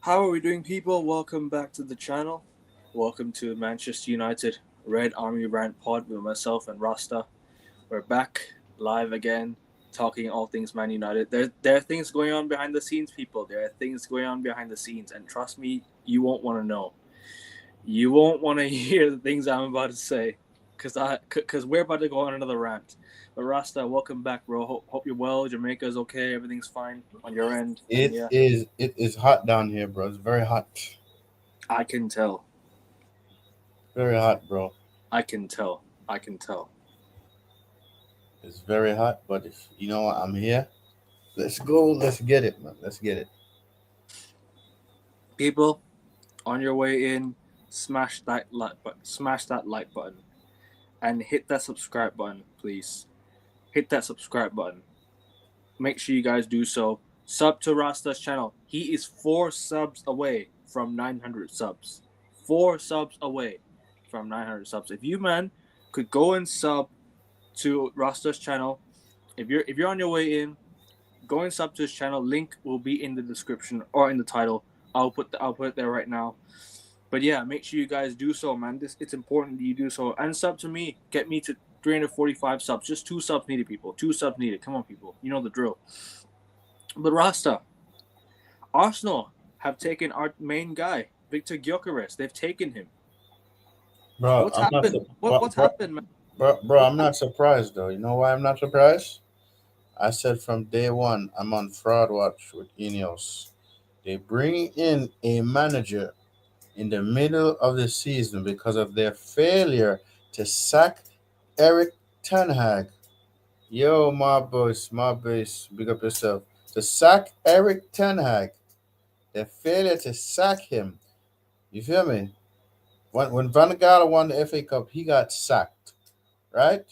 How are we doing, people? Welcome back to the channel. Welcome to Manchester United Red Army Rant Pod with myself and Rasta. We're back live again, talking all things Man United. There are things going on behind the scenes, people. There are things going on behind the scenes, and trust me, you won't want to know. You won't want to hear the things I'm about to say, cause we're about to go on another rant. But Rasta, welcome back, bro. Hope you're well. Jamaica's okay. Everything's fine on your end. And It yeah, is it is hot down here, bro. It's very hot. I can tell. Very hot, bro. I can tell. I can tell. It's very hot, but if you know what, I'm here. Let's go. Let's get it, man. Let's get it. People, on your way in, smash that like button, and hit that subscribe button, please. Hit that subscribe button. Make sure you guys do so. Sub to Rasta's channel. He is 4 subs away from 900 subs. 4 subs away from 900 subs. If you man could go and sub to Rasta's channel, if you're on your way in, go and sub to his channel. Link will be in the description or in the title. I'll put it there right now. But yeah, make sure you guys do so, man. It's important that you do so. And sub to me. Get me to 345 subs. Just 2 subs needed, people. 2 subs needed. Come on, people. You know the drill. But Rasta, Arsenal have taken our main guy, Victor Gyökeres. They've taken him. Bro, What's I'm not happened? What's happened, man? bro, I'm not surprised though. You know why I'm not surprised? I said from day one I'm on fraud watch with INEOS. They bring in a manager in the middle of the season because of their failure to sack Eric Ten Hag. Yo, my boys, big up yourself. To sack Eric Ten Hag, their failure to sack him. You feel me? When Van Gaal won the FA Cup, he got sacked, right?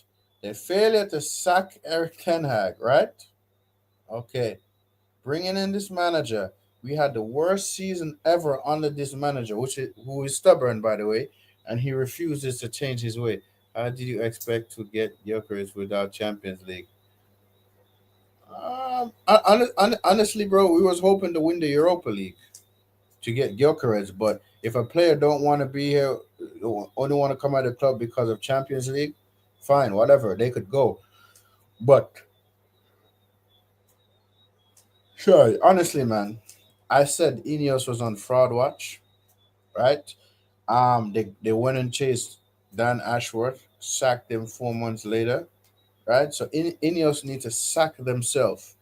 Their failure to sack Eric Ten Hag, right? Okay, bringing in this manager, we had the worst season ever under this manager, who is stubborn, by the way, and he refuses to change his way. How did you expect to get Gyökeres without Champions League? Honestly, bro, we was hoping to win the Europa League to get Gyökeres, but if a player don't want to be here, only want to come out of the club because of Champions League, fine, whatever, they could go. But sure, honestly, man, I said Ineos was on fraud watch, right? They went and chased Dan Ashworth, sacked him 4 months later, right? So Ineos need to sack themselves.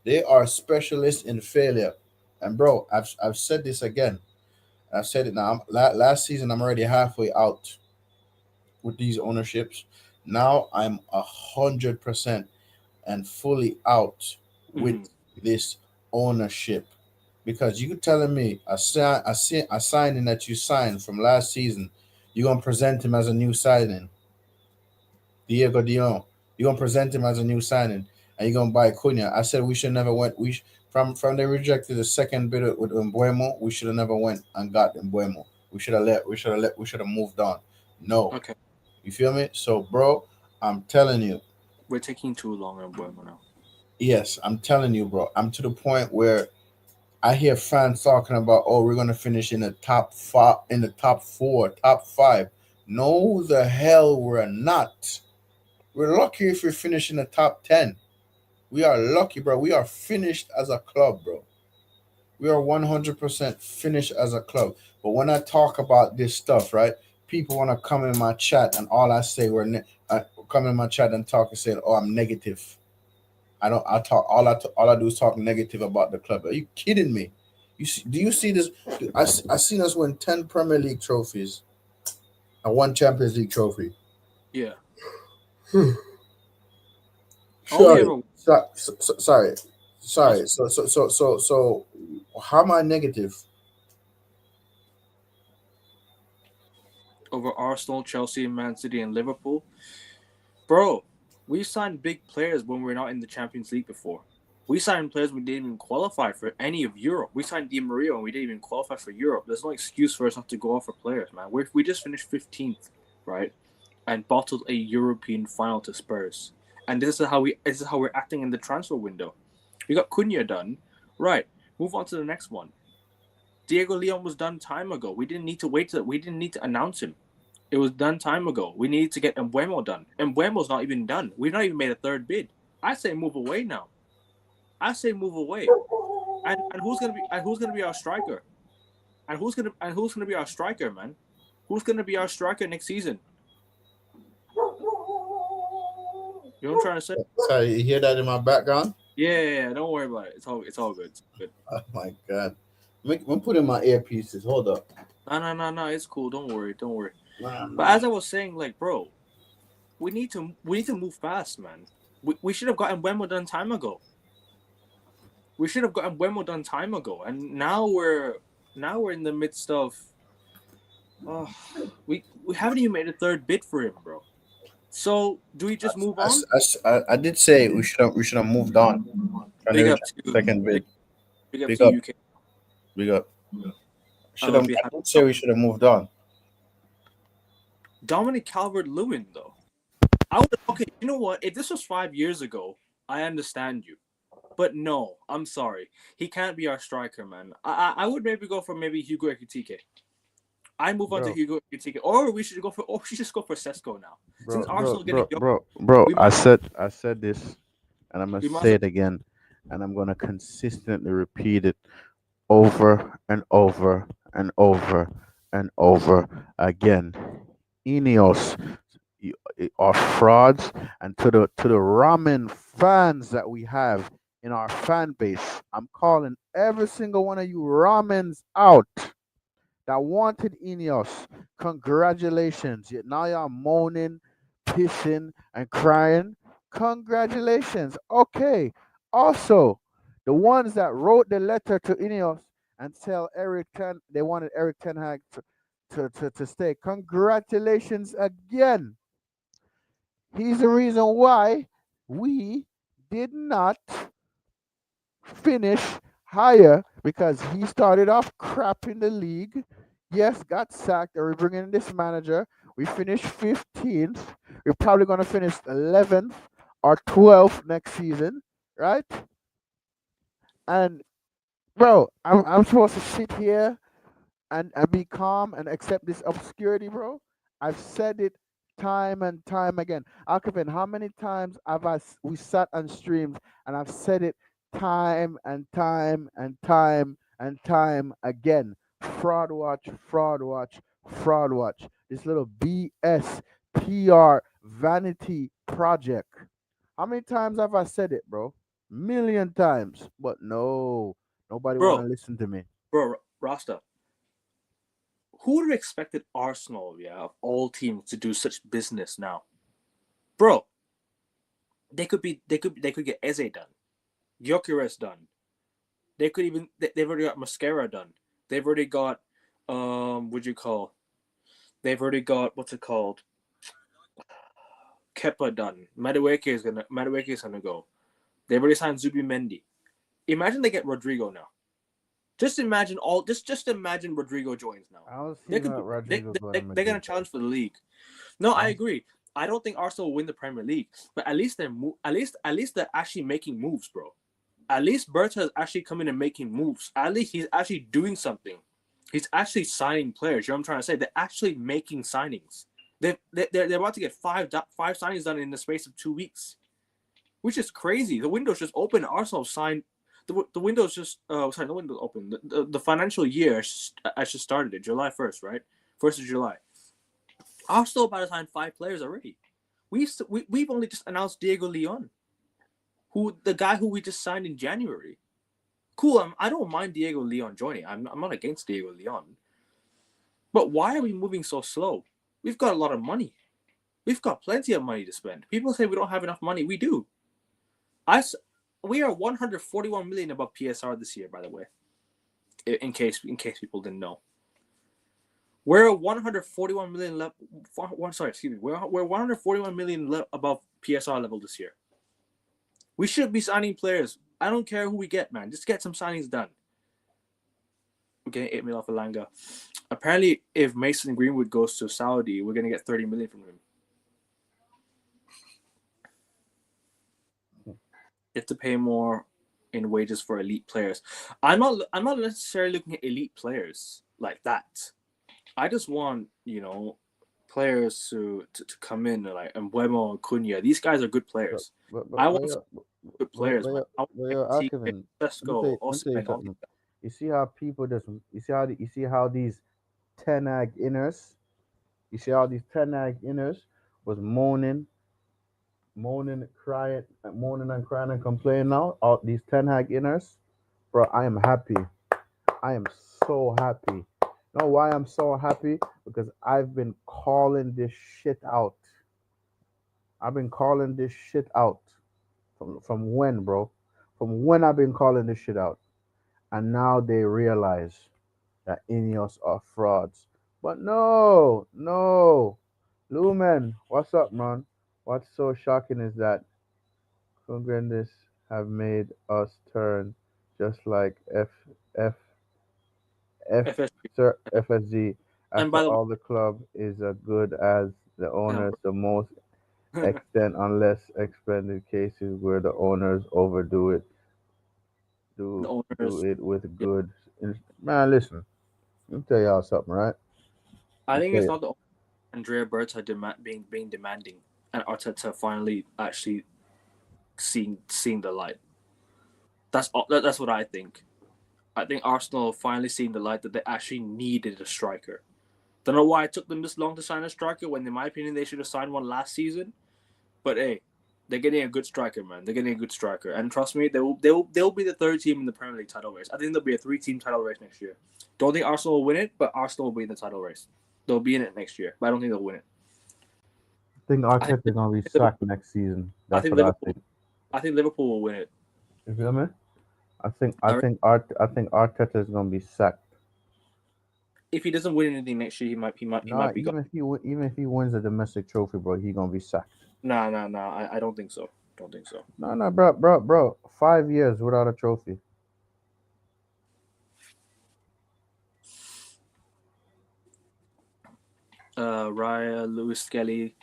They are specialists in failure. And bro, I've said this again. I've said it now. Last season, I'm already halfway out with these ownerships. Now I'm 100% and fully out with Mm-hmm. this ownership because you telling me a signing that you signed from last season, you're gonna present him as a new signing, Diego Dion. You're gonna present him as a new signing, and you're gonna buy Cunha. I said we should never went. From they rejected the second bid with Mbuemo. We should have never went and got Mbuemo. We should have let. We should have let. We should have moved on. No, Okay, you feel me? So, bro, I'm telling you, we're taking too long on Bueno now. yes, I'm telling you, bro. I'm to the point where I hear fans talking about, oh, we're gonna finish in the top five, in the top four, top five. No, the hell we're not. We're lucky if we finish in the top 10. We are lucky, bro. We are finished as a club, bro. We are 100% finished as a club. But when I talk about this stuff, right, people want to come in my chat and all I say, come in my chat and talk and say, oh, I'm negative. I don't, I talk, all I do is talk negative about the club. Are you kidding me? Do you see this? I seen us win 10 Premier League trophies and 1 Champions League trophy. Yeah. All we Sorry, ever sorry, that's sorry. So, how am I negative? over Arsenal, Chelsea, Man City, and Liverpool. Bro, we signed big players when we're not in the Champions League before. We signed players we didn't even qualify for any of Europe. We signed Di Maria and we didn't even qualify for Europe. There's no excuse for us not to go out for players, man. We just finished 15th, right? And bottled a European final to Spurs. And this is how we're acting in the transfer window. We got Cunha done. Right. Move on to the next one. Diego Leon was done time ago. We didn't need to wait. We didn't need to announce him. It was done time ago. We needed to get Embuemo done. Embuemo's not even done. We've not even made a third bid. I say move away now. I say move away. And who's gonna be our striker? And who's gonna be our striker, man? Who's gonna be our striker next season? You know what I'm trying to say? Sorry, you hear that in my background? Yeah. Don't worry about it. It's all good. It's good. Oh my god. I'm putting my earpieces. Hold up. No. It's cool. Don't worry. Don't worry. Nah, But nah. as I was saying, like, bro, we need to move fast, man. We should have gotten Wemo done time ago. We should have gotten Wemo done time ago, and now we're in the midst of. Uh, we haven't even made a third bid for him, bro. So do we just move on? I did say we should have moved on from the Big up original to second bid. big up Big to up, UK. big up. I'm Should a have. bit I happy. did say we should have moved on. Dominic Calvert-Lewin, though. Okay. You know what? If this was 5 years ago, I understand you. But no, I'm sorry. He can't be our striker, man. I would maybe go for maybe Hugo Ekitike. I move on to Bro, Hugo Ekitike, or we should just go for Sesko now. Since Arsenal getting young, bro. we I might said this, and I'm gonna we might say it again, and I'm gonna consistently repeat it over and over and over and over again. INEOS are frauds, and to the ramen fans that we have in our fan base, I'm calling every single one of you ramens out that wanted INEOS. Congratulations. Now you're moaning, pissing, and crying. Congratulations. Okay. Also, the ones that wrote the letter to INEOS and tell they wanted Eric Ten Hag to stay. Congratulations again. He's the reason why we did not finish higher, because he started off crap in the league. Yes, got sacked, and we're bringing in this manager. We finished 15th. We're probably going to finish 11th or 12th next season, right? And, bro, I'm supposed to sit here and be calm and accept this obscurity, bro. I've said it time and time again. Alkavin, how many times we sat on streams and I've said it time and time and time and time again? Fraud watch, fraud watch, fraud watch. This little BS PR vanity project. How many times have I said it, bro? Million times. But no, nobody wanna bro, listen to me. Rasta. Who would have expected Arsenal, yeah, of all teams, to do such business now, bro? They could get Eze done, Gyökeres done. They've already got Mascara done. They've already got what'd you call? They've already got what's it called? Kepa done. Madueke is gonna go. They've already signed Zubimendi. Imagine they get Rodrigo now. Just imagine Rodrigo joins now. I don't see They could no Rodrigo going to they're gonna Madrid. challenge for the league. No, I I, agree. I don't think Arsenal will win the Premier League, but at least they're actually making moves, bro. At least Berta is actually coming and making moves. At least he's actually doing something. He's actually signing players. You know what I'm trying to say? They're actually making signings. They're about to get five signings done in the space of 2 weeks, which is crazy. The window's just open. Arsenal signed. The window's just the window's open. The financial year actually started it July 1st, right? 1st of July. Arsenal about to sign 5 players already. We've only just announced Diego Leon, who the guy who we just signed in January. Cool. I don't mind Diego Leon joining. I'm not against Diego Leon. But why are we moving so slow? We've got a lot of money. We've got plenty of money to spend. People say we don't have enough money. We do. We are 141 million above PSR this year, by the way. In case people didn't know. We're 141 million We're 141 million above PSR level this year. We should be signing players. I don't care who we get, man. Just get some signings done. We're getting 8 million off Alanga. Apparently, if Mason Greenwood goes to Saudi, we're gonna get 30 million from him. You have to pay more. in wages for elite players. I'm not necessarily looking at elite players like that. I just want, players to come in like Embuemo and Cunha. These guys are good But players. but but I but want some yo, good players, man. I want Ekitike, Archivin, Sesko, let me tell you Osimhen, all these something. guys. You see how people just you see how these Tenag inners, you see how these Tenag inners was moaning and crying and complaining now. All these Tenag inners, bro. I am happy. I am so happy. You know why I'm so happy? Because I've been calling this shit out. I've been calling this shit out from when, bro? From when I've been calling this shit out, and now they realize that INEOS are frauds. But no, no, Lumen, what's up, man? What's so shocking is that Congrendis have made us turn just like F F FSG. Sir FSG. And After by the all, the club is as good as the way, owners. The most extent unless expanded cases where the owners overdo it. the Do owners. it with Yeah. good. Man, listen. Let me tell y'all something, right? I Let me think tell it's you. not the Andrea Berta being demanding, and Arteta finally actually seeing the light. That's what I think. I think Arsenal finally seeing the light that they actually needed a striker. Don't know why it took them this long to sign a striker when, in my opinion, they should have signed one last season. But hey, they're getting a good striker, man. They're getting a good striker, and trust me, they'll be the third team in the Premier League title race. I think there'll be a 3-team title race next year. Don't think Arsenal will win it, but Arsenal will be in the title race. They'll be in it next year, but I don't think they'll win it. I think I think Arteta's gonna be sacked Liverpool. next season. I That's think what I Liverpool. think. I think Liverpool will win it. You feel me? I reckon I think Arteta's gonna be sacked. if he doesn't win anything next year, he Nah, might be gone. even if he wins a domestic trophy, bro, he gonna be sacked. Nah. I don't think so. Don't think so. No, no, bro. 5 years without a trophy. Raya, Lewis Kelly,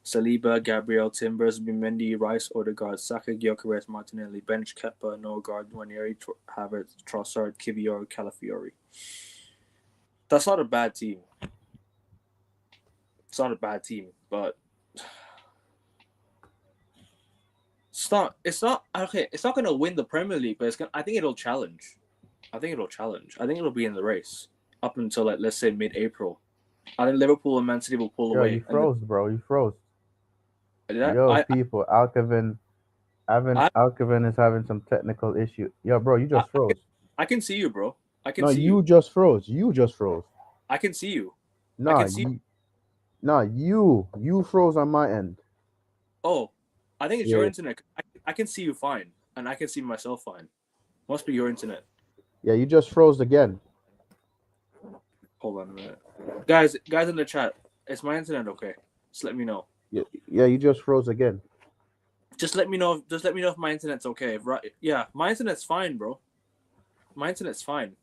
Saliba, Gabriel, Timbers, Bimendi, Rice, Odegaard, Saka, Gyökeres, Martinelli, Bench, Kepa, Norgard, Nwaneri, Havertz, Trossard, Kivior, Calafiori. That's not a bad team. It's not a bad team, but it's not. It's not okay. It's not going to win the Premier League, but I think it'll challenge. I think it'll be in the race up until like let's say mid-April. I think Liverpool and Man City will pull Yo, you away, and froze, bro. You froze. then Yo, people, I, Alcaven is having some technical issue. Yo, bro, you I, just froze. I can see you, bro. I can No, see you. you just froze. You just froze. I can see you. I Nah, can see. you, nah, you froze on my end. Oh, I think it's your Yeah, internet. I can see you fine, and I can see myself fine. Must be your internet. yeah, you just froze again. Hold on a minute, guys in the chat. Is my internet okay? Just let me know. Yeah, yeah, you just froze again. Just let me know. Just let me know if my internet's okay. Right? Yeah, my internet's fine, bro. My internet's fine.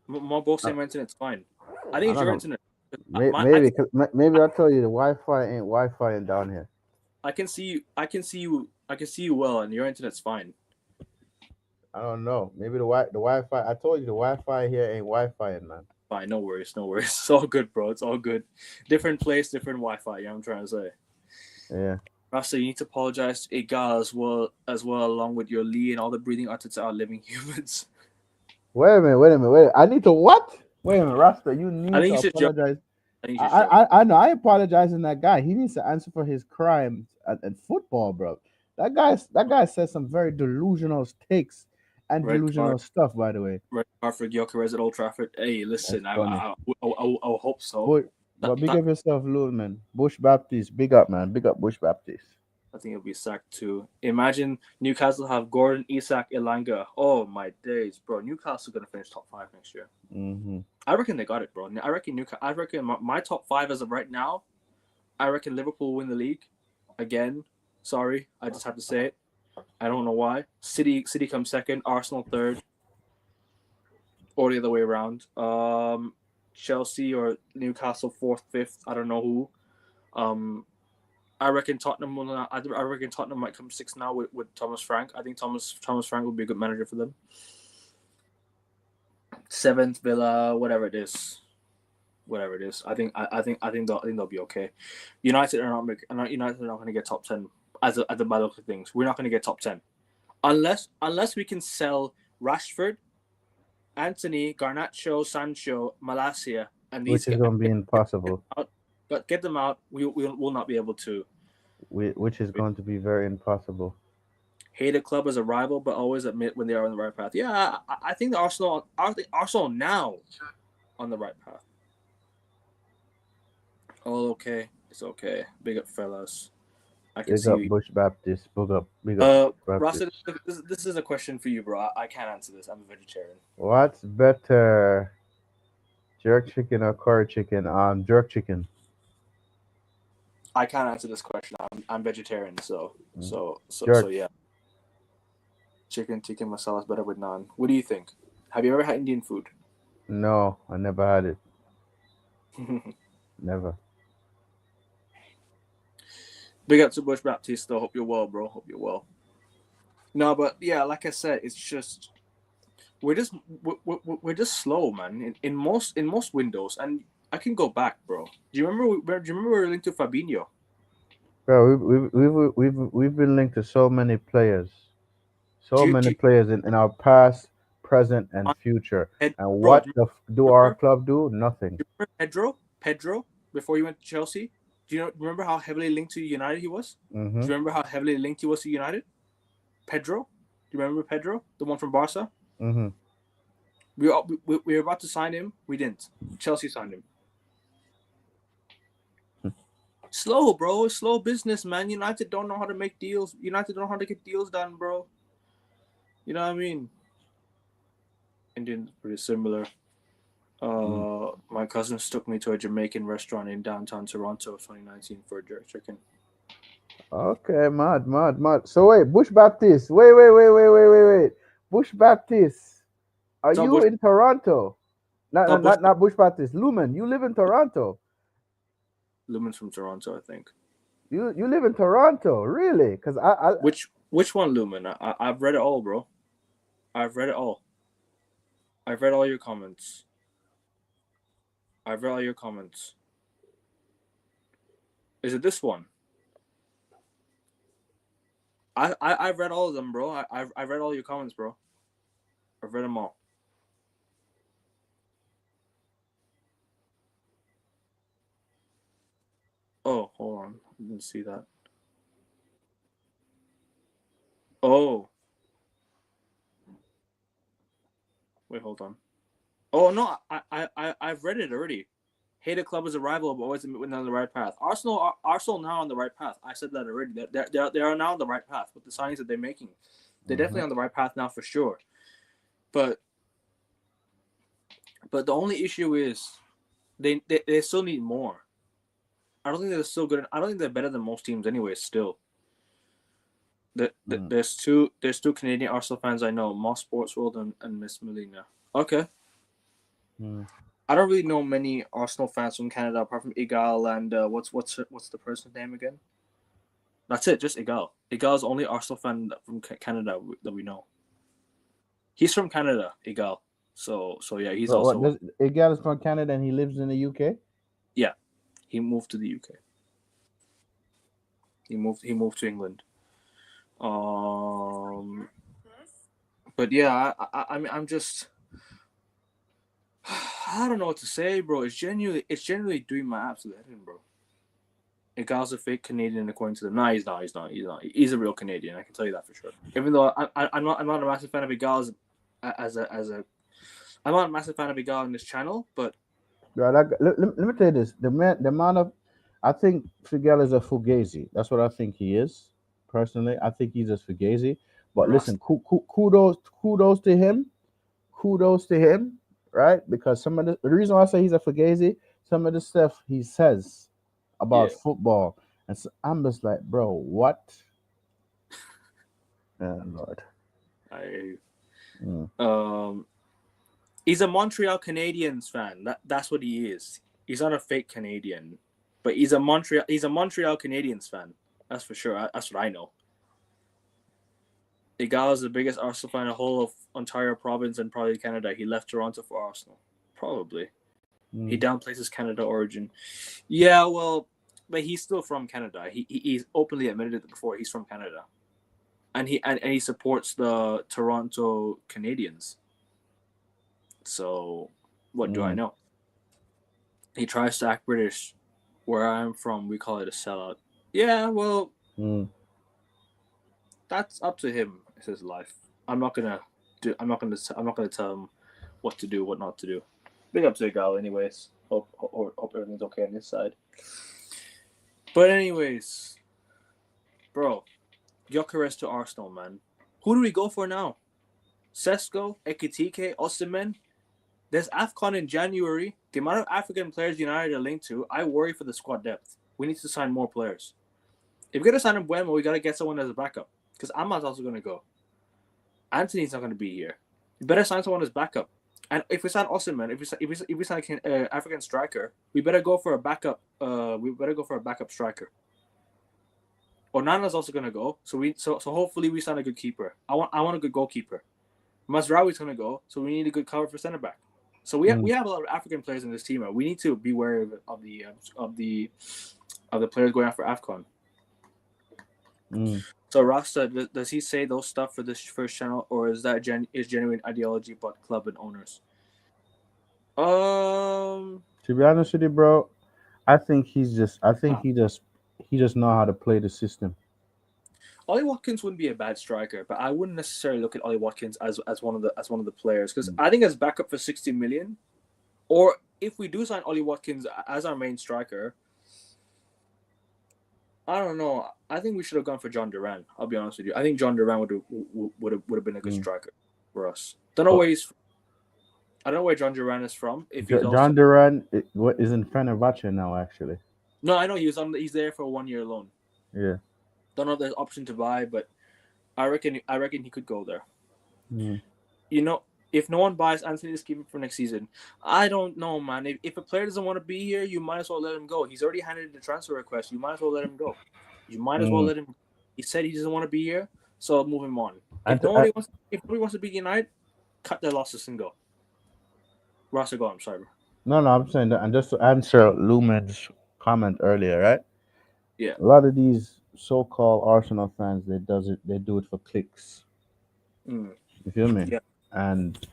My both say I, my internet's fine. I think I it's don't your know. internet. Maybe, maybe I'll tell you the Wi-Fi ain't Wi-Fi down here. I can see you. I can see you. I can see you well, and your internet's fine. I don't know. Maybe the Wi-Fi. I told you the Wi-Fi here ain't Wi-Fi, man. Fine, no worries, no worries. It's all good, bro. It's all good. Different place, different Wi-Fi. Yeah, I'm trying to say. Yeah. Rasta, you need to apologize to Igal as well, along with your Lee and all the breathing artists are living humans. Wait a minute. I need to what? Wait a minute, Rasta. You I need think to you should joke. apologize. I think you should joke. I know. I apologize to that guy. He needs to answer for his crimes at football, bro. That guy says some very delusional takes and Red card, delusional stuff. By the way, red card for Gyökeres at Old Trafford. Hey, that's listen, funny. I hope so. But That big that up yourself, Lou, man. Bush Baptist, big up, man. Big up Bush Baptist. I think he'll be sacked too. Imagine Newcastle have Gordon, Isak, Elanga. Oh my days, bro! Newcastle gonna finish top 5 next year. Mm-hmm. I reckon they got it, bro. I reckon my top 5 as of right now. I reckon Liverpool will win the league again. Sorry, I just have to say it. I don't know why. City comes second, Arsenal third, or the other way around. Chelsea or Newcastle fourth, fifth. I don't know who. Um, I reckon Tottenham will not. I reckon Tottenham might come sixth now with Thomas Frank. I think Thomas Frank would be a good manager for them. Seventh, Villa, whatever it is. I think they'll be okay. United are not going to get top 10 as a by the look of things. We're not going to get top 10 unless we can sell Rashford, Anthony, Garnacho, Sancho, Malacia, and these Which is guys. going to be impossible. But get them out. We will not be able to. Which is going to be very impossible. Hate a club as a rival, but always admit when they are on the right path. Yeah, I think Arsenal now on the right path. Oh, okay. It's okay. Big up, fellas. I can Big up Bush Baptist. Big up Rasta, Baptist. this is a question for you, bro. I can't answer this. I'm a vegetarian. What's better, jerk chicken or curry chicken? Jerk chicken. I can't answer this question. I'm vegetarian, so Jerk. yeah. Chicken tikka masala is better with naan. What do you think? Have you ever had Indian food? No, I never had it. Never. Big up to Bush Baptiste, though. Hope you're well, bro. Hope you're well. No, but yeah, like I said, it's just we're just slow, man. In most windows, and I can go back, bro. Do you remember we were linked to Fabinho? Bro, we've been linked to so many players. So many players in our past, present, and future. And bro, what do our club do? Nothing. Do you remember Pedro, before he went to Chelsea? Do you remember how heavily linked to United he was? Mm-hmm. Do you remember how heavily linked he was to United? Pedro? Do you remember Pedro, the one from Barca? Mm-hmm. We were about to sign him. We didn't. Chelsea signed him. Slow, bro. Slow business, man. United don't know how to make deals. United don't know how to get deals done, bro. You know what I mean? Indians pretty similar. My cousins took me to a Jamaican restaurant in downtown Toronto 2019 for a jerk chicken. Okay, mad. So wait, Bush Baptist. Wait. Bush Baptist. Are you in Toronto? Not Bush Baptist. Lumen, you live in Toronto. Lumen's from Toronto, I think. You live in Toronto, really? Because I which one, Lumen? I've read it all, bro. I've read it all. I've read all your comments. Is it this one? I've read all of them, bro. I've read all your comments, bro. I've read them all. Oh, hold on. I didn't see that. Oh. Wait, hold on. Oh no, I've read it already. Hate a club as a rival, but always admit when they're on the right path. Arsenal now on the right path. I said that already. They are now on the right path with the signings that they're making. They're definitely on the right path now for sure. But the only issue is they still need more. I don't think they're still good. I don't think they're better than most teams anyway. Still, there's two Canadian Arsenal fans I know: Moss Sports World and Miss Melina. Okay. I don't really know many Arsenal fans from Canada apart from Igal and what's the person's name again? That's it, just Igal. Igal's the only Arsenal fan from Canada that we know. He's from Canada, Igal. So yeah, he's also. Igal is from Canada and he lives in the UK. Yeah, he moved to the UK. He moved to England. But yeah, I mean, I'm just. I don't know what to say, bro. It's genuinely doing my absolute head in, bro. Igal's a fake Canadian according to them. Nah, he's not. He's a real Canadian. I can tell you that for sure. Even though I'm not a massive fan of Igal I'm not a massive fan of Igal on this channel, but let me tell you this: the amount of, I think Figueroa is a fugazi. That's what I think he is. Personally, I think he's a fugazi. But listen, kudos to him. Kudos to him, right? Because some of the reason why I say he's a fugazi, some of the stuff he says about football, and so I'm just like, bro, what? Lord. He's a Montreal Canadiens fan. That's what he is. He's not a fake Canadian. But he's a Montreal Canadiens fan. That's for sure. That's what I know. Igal is the biggest Arsenal fan in the whole of Ontario province and probably Canada. He left Toronto for Arsenal. Probably. He downplays his Canada origin. Yeah, well, but he's still from Canada. He's openly admitted it before. He's from Canada. And he supports the Toronto Canadiens. So what do I know? He tries to act British. Where I'm from, we call it a sellout. Yeah, well, that's up to him. It's his life. I'm not gonna tell him what to do, what not to do. Big up to the guy, anyways. Hope everything's okay on this side. But anyways, bro, Gyökeres to Arsenal, man. Who do we go for now? Sesko, Ekitike, Osimhen. There's AFCON in January. The amount of African players United are linked to, I worry for the squad depth. We need to sign more players. If we're gonna sign Mbeumo, we gotta get someone as a backup. Because Ahmad's also gonna go. Anthony's not gonna be here. You better sign someone as backup. And if we sign Osimhen, if we sign an African striker, we better go for a backup. We better go for a backup striker. Onana's also gonna go, so hopefully we sign a good keeper. I want a good goalkeeper. Mazraoui's gonna go, so we need a good cover for centre back. So we have a lot of African players in this team. We need to be wary of the players going out for AFCON. So Rasta, does he say those stuff for this first channel, or is that genuine ideology about club and owners? To be honest with you, bro, I think he just know how to play the system. Ollie Watkins wouldn't be a bad striker, but I wouldn't necessarily look at Ollie Watkins as one of the players, because I think as backup for 60 million, or if we do sign Ollie Watkins as our main striker, I don't know. I think we should have gone for John Duran. I'll be honest with you. I think John Duran would have been a good striker for us. I don't know where John Duran is from. If he's John Duran is in Fenerbahce now, actually. No, I know he's there for a 1-year loan. Yeah. Don't know if there's option to buy, but I reckon he could go there. You know, if no one buys Anthony, just keep him for next season. I don't know, man. If a player doesn't want to be here, you might as well let him go. He's already handed in the transfer request. You might as well let him go. You might as well let him. He said he doesn't want to be here, so I'll move him on. If nobody wants to be United, cut their losses and go. Rasta, go. I'm sorry, bro. No, I'm saying that, and just to answer Lumen's comment earlier, right? Yeah. A lot of these so-called Arsenal fans, they do it for clicks. You feel me? Yeah. And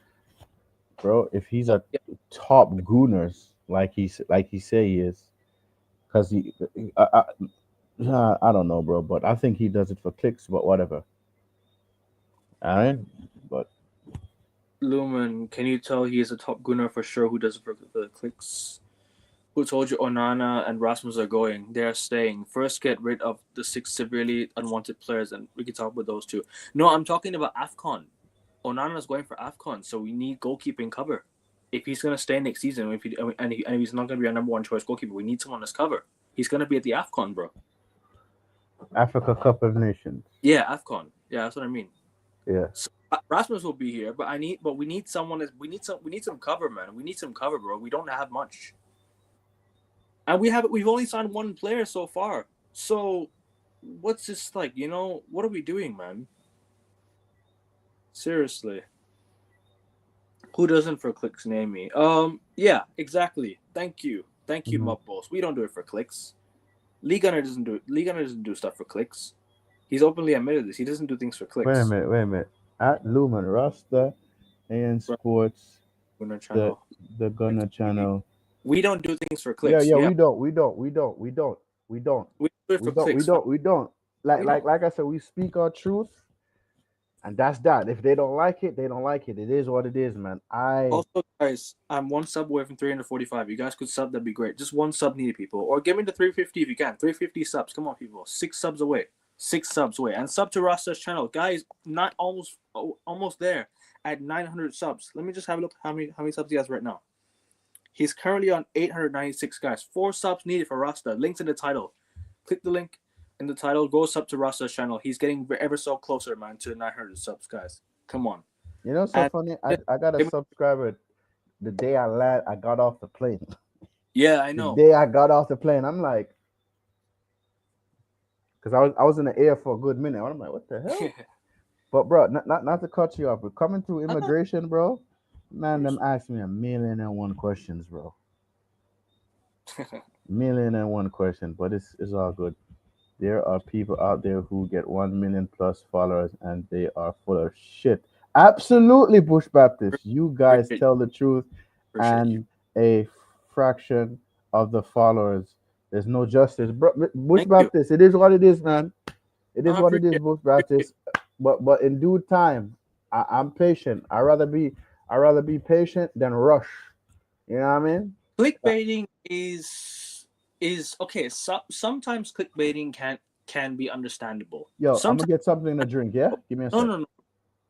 bro, if he's a top gooners like he say he is, because I don't know, bro, but I think he does it for clicks. But whatever. All right, but Lumen, can you tell he is a top gunner for sure? Who does it for the clicks? Who told you Onana and Rasmus are going? They're staying. First, get rid of the 6 severely unwanted players, and we can talk about those two. No, I'm talking about AFCON. Onana's going for AFCON, so we need goalkeeping cover. If he's going to stay next season, and he's not going to be our number one choice goalkeeper, we need someone as cover. He's going to be at the AFCON, bro. Africa Cup of Nations. Yeah, AFCON. Yeah, that's what I mean. Yeah. So, Rasmus will be here, but we need someone. We need some cover, man. We need some cover, bro. We don't have much. And we've only signed one player so far. So what's this like, what are we doing, man? Seriously. Who doesn't for clicks name me? Yeah, exactly. Thank you, Mupballs. We don't do it for clicks. Lee Gunner doesn't do stuff for clicks. He's openly admitted this. He doesn't do things for clicks. Wait a minute. At Lumen Rasta, AN Sports, Gunner channel. The Gunner channel. We don't do things for clicks. Yeah. We don't. We don't. Like I said, we speak our truth, and that's that. If they don't like it, they don't like it. It is what it is, man. Also, guys, I'm one sub away from 345. You guys could sub, that'd be great. Just one sub needed, people. Or give me the 350 if you can. 350 subs. Come on, people. 6 subs away. 6 subs away. And sub to Rasta's channel. Guys, not almost there at 900 subs. Let me just have a look how many subs he has right now. He's currently on 896, guys. 4 subs needed for Rasta. Links in the title. Click the link in the title. Go sub to Rasta's channel. He's getting ever so closer, man, to 900 subs, guys. Come on. You know, so funny. I got a subscriber the day I got off the plane. Yeah, I The know. day I got off the plane, I'm like, because I was in the air for a good minute. I'm like, what the hell? But bro, not to cut you off, but coming through immigration, bro, man, them asked me 1,000,001 questions, bro. Million and one question, but it's all good. There are people out there who get 1 million plus followers and they are full of shit. Absolutely, Bush Baptist. You guys Appreciate tell the truth, appreciate you. and a fraction of the followers. There's no justice. Bush Thank you. Baptist, it is what it is, man. It is I what it is, appreciate Bush appreciate Baptist. But in due time, I'm patient. I rather be patient than rush. You know what I mean? clickbaiting is okay. Sometimes clickbaiting can be understandable. Yo, I'm gonna Sometimes get something to drink. Yeah, give me a no sec. no no.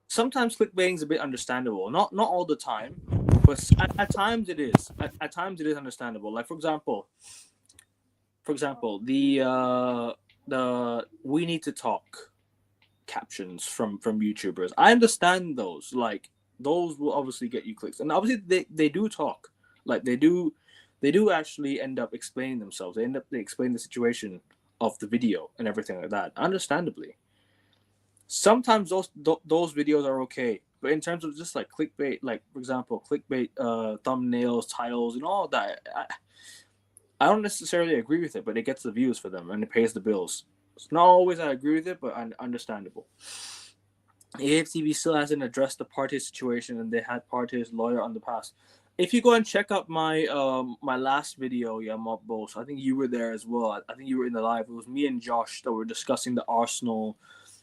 Sometimes clickbaiting is a bit understandable. Not all the time, but at times it is. At times it is understandable. Like for example, the we need to talk captions from YouTubers. I understand those. Like those will obviously get you clicks, and obviously they do talk. Like they do actually end up explaining themselves. They explain the situation of the video and everything like that. Understandably, sometimes those videos are okay, but in terms of just like clickbait, like for example, clickbait thumbnails, titles, and all that, I don't necessarily agree with it, but it gets the views for them and it pays the bills. It's not always I agree with it, but understandable. AFTV still hasn't addressed the Partey situation, and they had Partey's lawyer on the past. If you go and check out my last video, yeah, Mob Boss, I think you were there as well. I think you were in the live. It was me and Josh that were discussing the Arsenal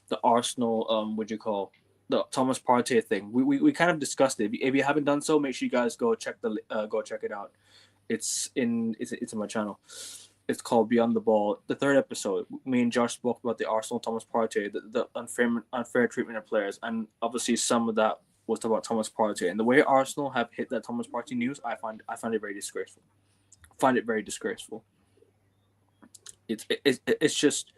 what do you call the Thomas Partey thing. We kind of discussed it. If you haven't done so, make sure you guys go check it out. It's in my channel. It's called Beyond the Ball. The third episode, me and Josh spoke about the Arsenal Thomas Partey, the unfair treatment of players, and obviously some of that was about Thomas Partey. And the way Arsenal have hit that Thomas Partey news, I find it very disgraceful. Find it very disgraceful. It's just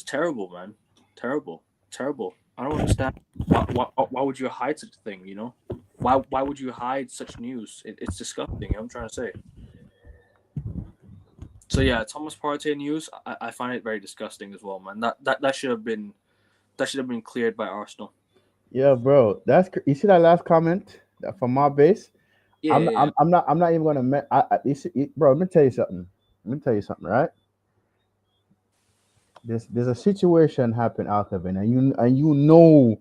terrible, man. Terrible, terrible. I don't understand. Why would you hide such a thing? You know, why would you hide such news? It's disgusting. I'm trying to say. So yeah, Thomas Partey news. I find it very disgusting as well, man. That should have been cleared by Arsenal. Yeah, bro. You see that last comment from my base. Yeah, I'm yeah, yeah. I'm not even gonna. Bro, let me tell you something. Let me tell you something, right? There's a situation happened, Alkavin, and you know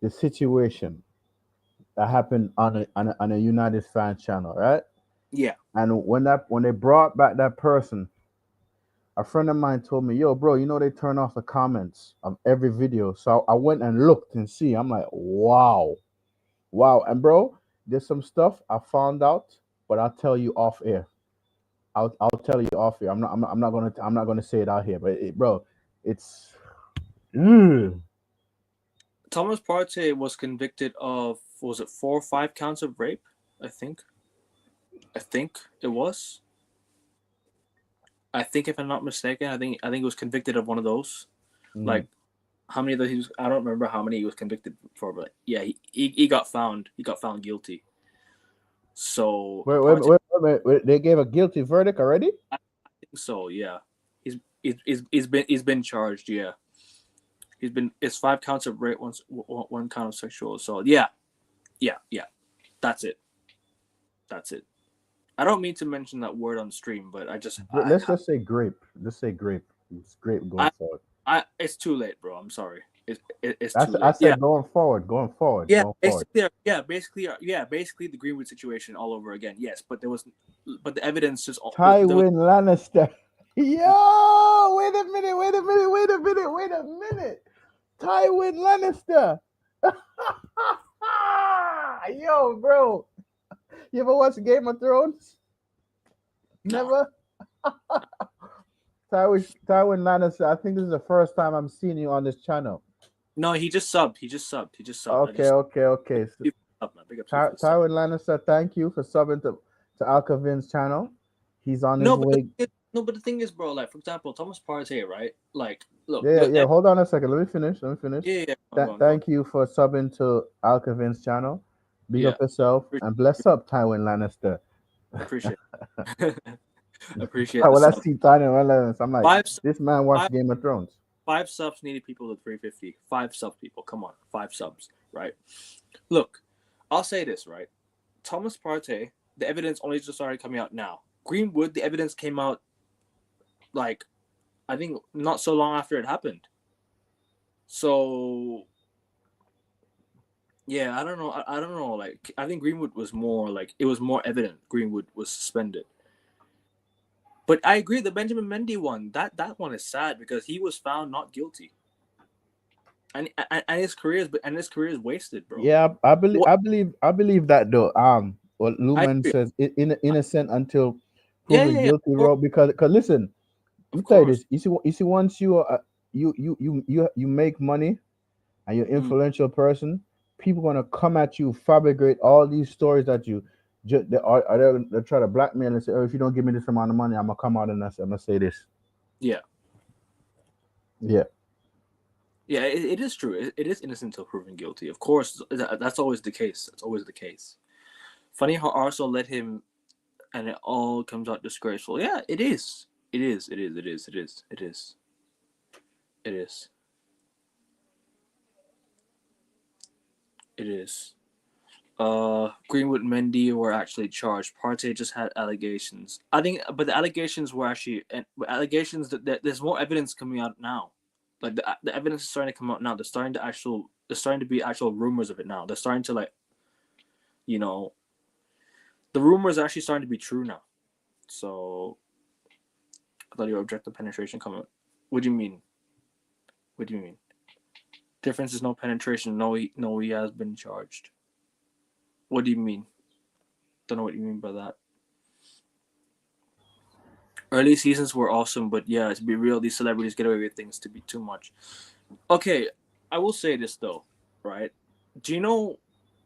the situation that happened on a United fan channel, right? Yeah. And when they brought back that person, a friend of mine told me, "Yo, bro, they turn off the comments of every video." So I went and looked and see. I'm like, wow, wow. And bro, there's some stuff I found out, but I'll tell you off air. I'll tell you off air. I'm not gonna say it out here, but bro, it's. Mm. Thomas Partey was convicted of, was it 4 or 5 counts of rape? I think. I think it was. I think if I'm not mistaken, I think he was convicted of one of those. Mm. Like how many of those I don't remember how many he was convicted for, but yeah, he got found. He got found guilty. So Wait, wait, Partey, wait, wait, wait, they gave a guilty verdict already? I think so yeah, he's been charged. Yeah, it's 5 counts of rape, one count of sexual assault. Yeah, yeah, yeah. That's it. That's it. I don't mean to mention that word on stream, but I just Let's just say grape. Let's say grape. It's grape going I, forward. it's too late, bro. I'm sorry. It's too That's I late. Yeah, said going forward, going forward, yeah. going forward. Basically the Greenwood situation all over again. Yes, but the evidence just there was Tywin Lannister. Yo, wait a minute, wait a minute, wait a minute, wait a minute. Tywin Lannister. Yo, bro. You ever watch Game of Thrones? no, Never? Tywin Lannister. I think this is the first time I'm seeing you on this channel. no. He just subbed. He just subbed. Okay, okay, okay. So, Big up, man. Big up to you for the sub. Tywin Lannister, thank you for subbing to Alkavin's channel. He's on his No, but way. the thing is, bro. Like for example, Thomas Partey, right? Like, look, Yeah. Hold on a second. Let me finish. yeah, yeah. Go on, go on. Thank you for subbing to Alkavin's channel. Big Yeah, up yourself and bless up, Tywin Lannister. appreciate it. Appreciate the When I sub. see Tanya Relevance, I'm like, Five, this man watched five, Game of Thrones. 5 subs needed people to 350. 5 subs, people. Come on, 5 subs, right? Look, I'll say this, right? Thomas Partey, the evidence only just started coming out now. Greenwood, the evidence came out like I think not so long after it happened. So yeah, I don't know. I don't know. Like I think Greenwood was more like it was more evident Greenwood was suspended. But I agree the Benjamin Mendy one, that one is sad because he was found not guilty. And his career is wasted, bro. Yeah, I believe, What I believe, I believe that though. What I Lumen agree. says, innocent until Yeah, proven yeah, yeah. guilty, bro. Because listen, let Of me tell you course. this. You see, once you make money and you're an Mm. influential person, people gonna come at you, fabricate all these stories that you just they try to blackmail and say, oh, if you don't give me this amount of money, I'm gonna come out and I'm gonna say this. Yeah. Yeah, Yeah, it is true. It is innocent until proven guilty. Of course, that's always the case. That's always the case. Funny how Arsenal let him, and it all comes out disgraceful. Yeah, it is. It is. It is. It is. It is. It is. It is. It is. Greenwood and Mendy were actually charged. Partey just had allegations. I think, but the allegations were actually allegations that there's more evidence coming out now. Like the evidence is starting to come out now. There's starting to be actual rumors of it now. They're starting to like, you know, the rumors are actually starting to be true now. So I thought you were objective penetration comment. What do you mean? What do you mean? Difference is no penetration. No, he has been charged. What do you mean? Don't know what you mean by that. Early seasons were awesome, but yeah, to be real, these celebrities get away with things to be too much. Okay, I will say this though, right? Do you know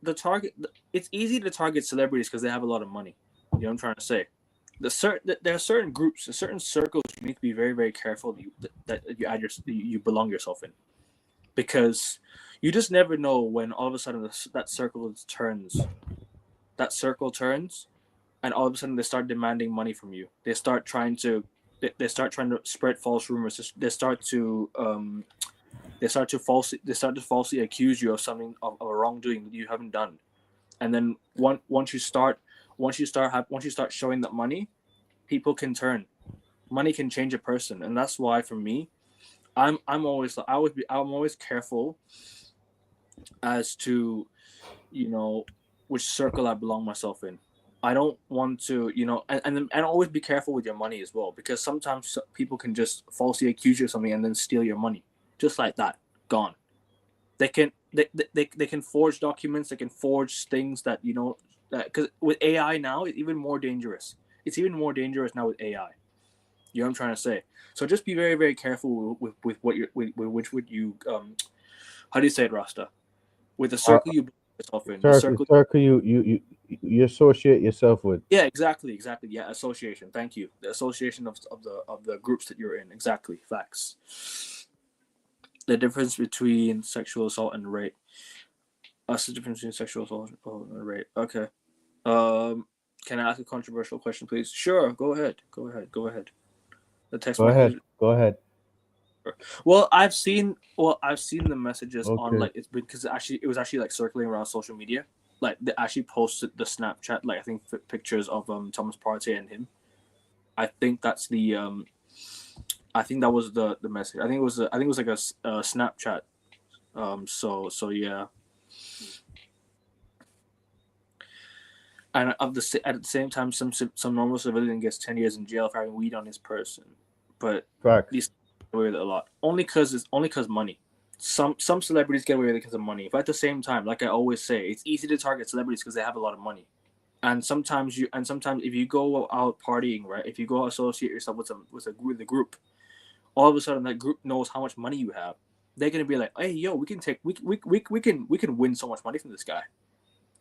the target? It's easy to target celebrities because they have a lot of money. You know what I'm trying to say? There are certain groups, certain circles you need to be very very careful that you belong yourself in because you just never know when all of a sudden that circle turns and all of a sudden they start demanding money from you. They start trying to spread false rumors. They start to falsely accuse you of something of a wrongdoing that you haven't done. And then once you start showing that money, people can turn. Money can change a person, and that's why for me, I'm always careful as to which circle I belong myself in. I don't want to, and always be careful with your money as well, because sometimes people can just falsely accuse you of something and then steal your money, just like that, gone. They can forge documents, they can forge things that because with AI now, it's even more dangerous. It's even more dangerous now with AI. You know what I'm trying to say? So just be very very careful with what you with which would you how do you say it, Rasta? With the uh, circle you put yourself in, the circle, circle. circle. You associate yourself with. Yeah, exactly. Yeah, association. Thank you. The association of the groups that you're in. Exactly. Facts. The difference between sexual assault and rape. What's the difference between sexual assault and rape? Okay. Can I ask a controversial question, please? Sure. Go ahead. Go ahead. Go ahead. The text Go ahead. message. Go ahead. I've seen the messages on Okay. like it's because it was actually like circulating around social media. Like they actually posted the Snapchat, like I think pictures of Thomas Partey and him. I think that's the I think that was the message. I think it was like a Snapchat. So yeah, and at the same time, some normal civilian gets 10 years in jail for having weed on his person, but Facts. these get away with it a lot only because money. Some celebrities get away with it because of money, but at the same time, like I always say, it's easy to target celebrities because they have a lot of money. And sometimes if you go out partying, right? If you go associate yourself with a group, all of a sudden that group knows how much money you have. They're gonna be like, hey, yo, we can win so much money from this guy.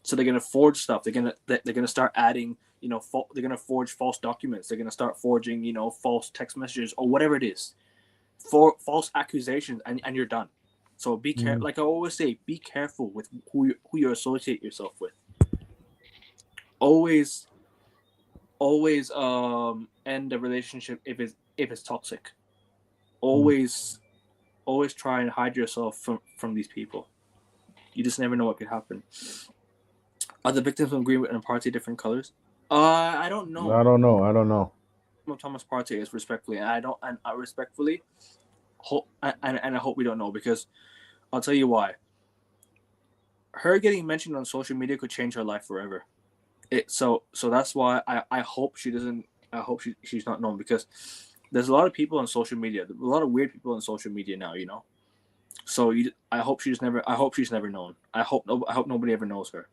So they're gonna forge stuff. They're gonna start adding, they're gonna forge false documents. They're gonna start forging, false text messages or whatever it is, for false accusations, and you're done. So be careful. Mm. Like I always say, be careful with who you associate yourself with. Always always end the relationship if it's toxic. Always try and hide yourself from these people. You just never know what could happen. Are the victims of Greenwood and Partey different colors? I don't know. I don't know. I don't know. Thomas Partey is respectfully, and I respectfully hope, and I hope we don't know, because I'll tell you why. Her getting mentioned on social media could change her life forever. So that's why I hope she doesn't. I hope she's not known, because there's a lot of people on social media. A lot of weird people on social media now. So I hope she's never. I hope she's never known. I hope nobody ever knows her.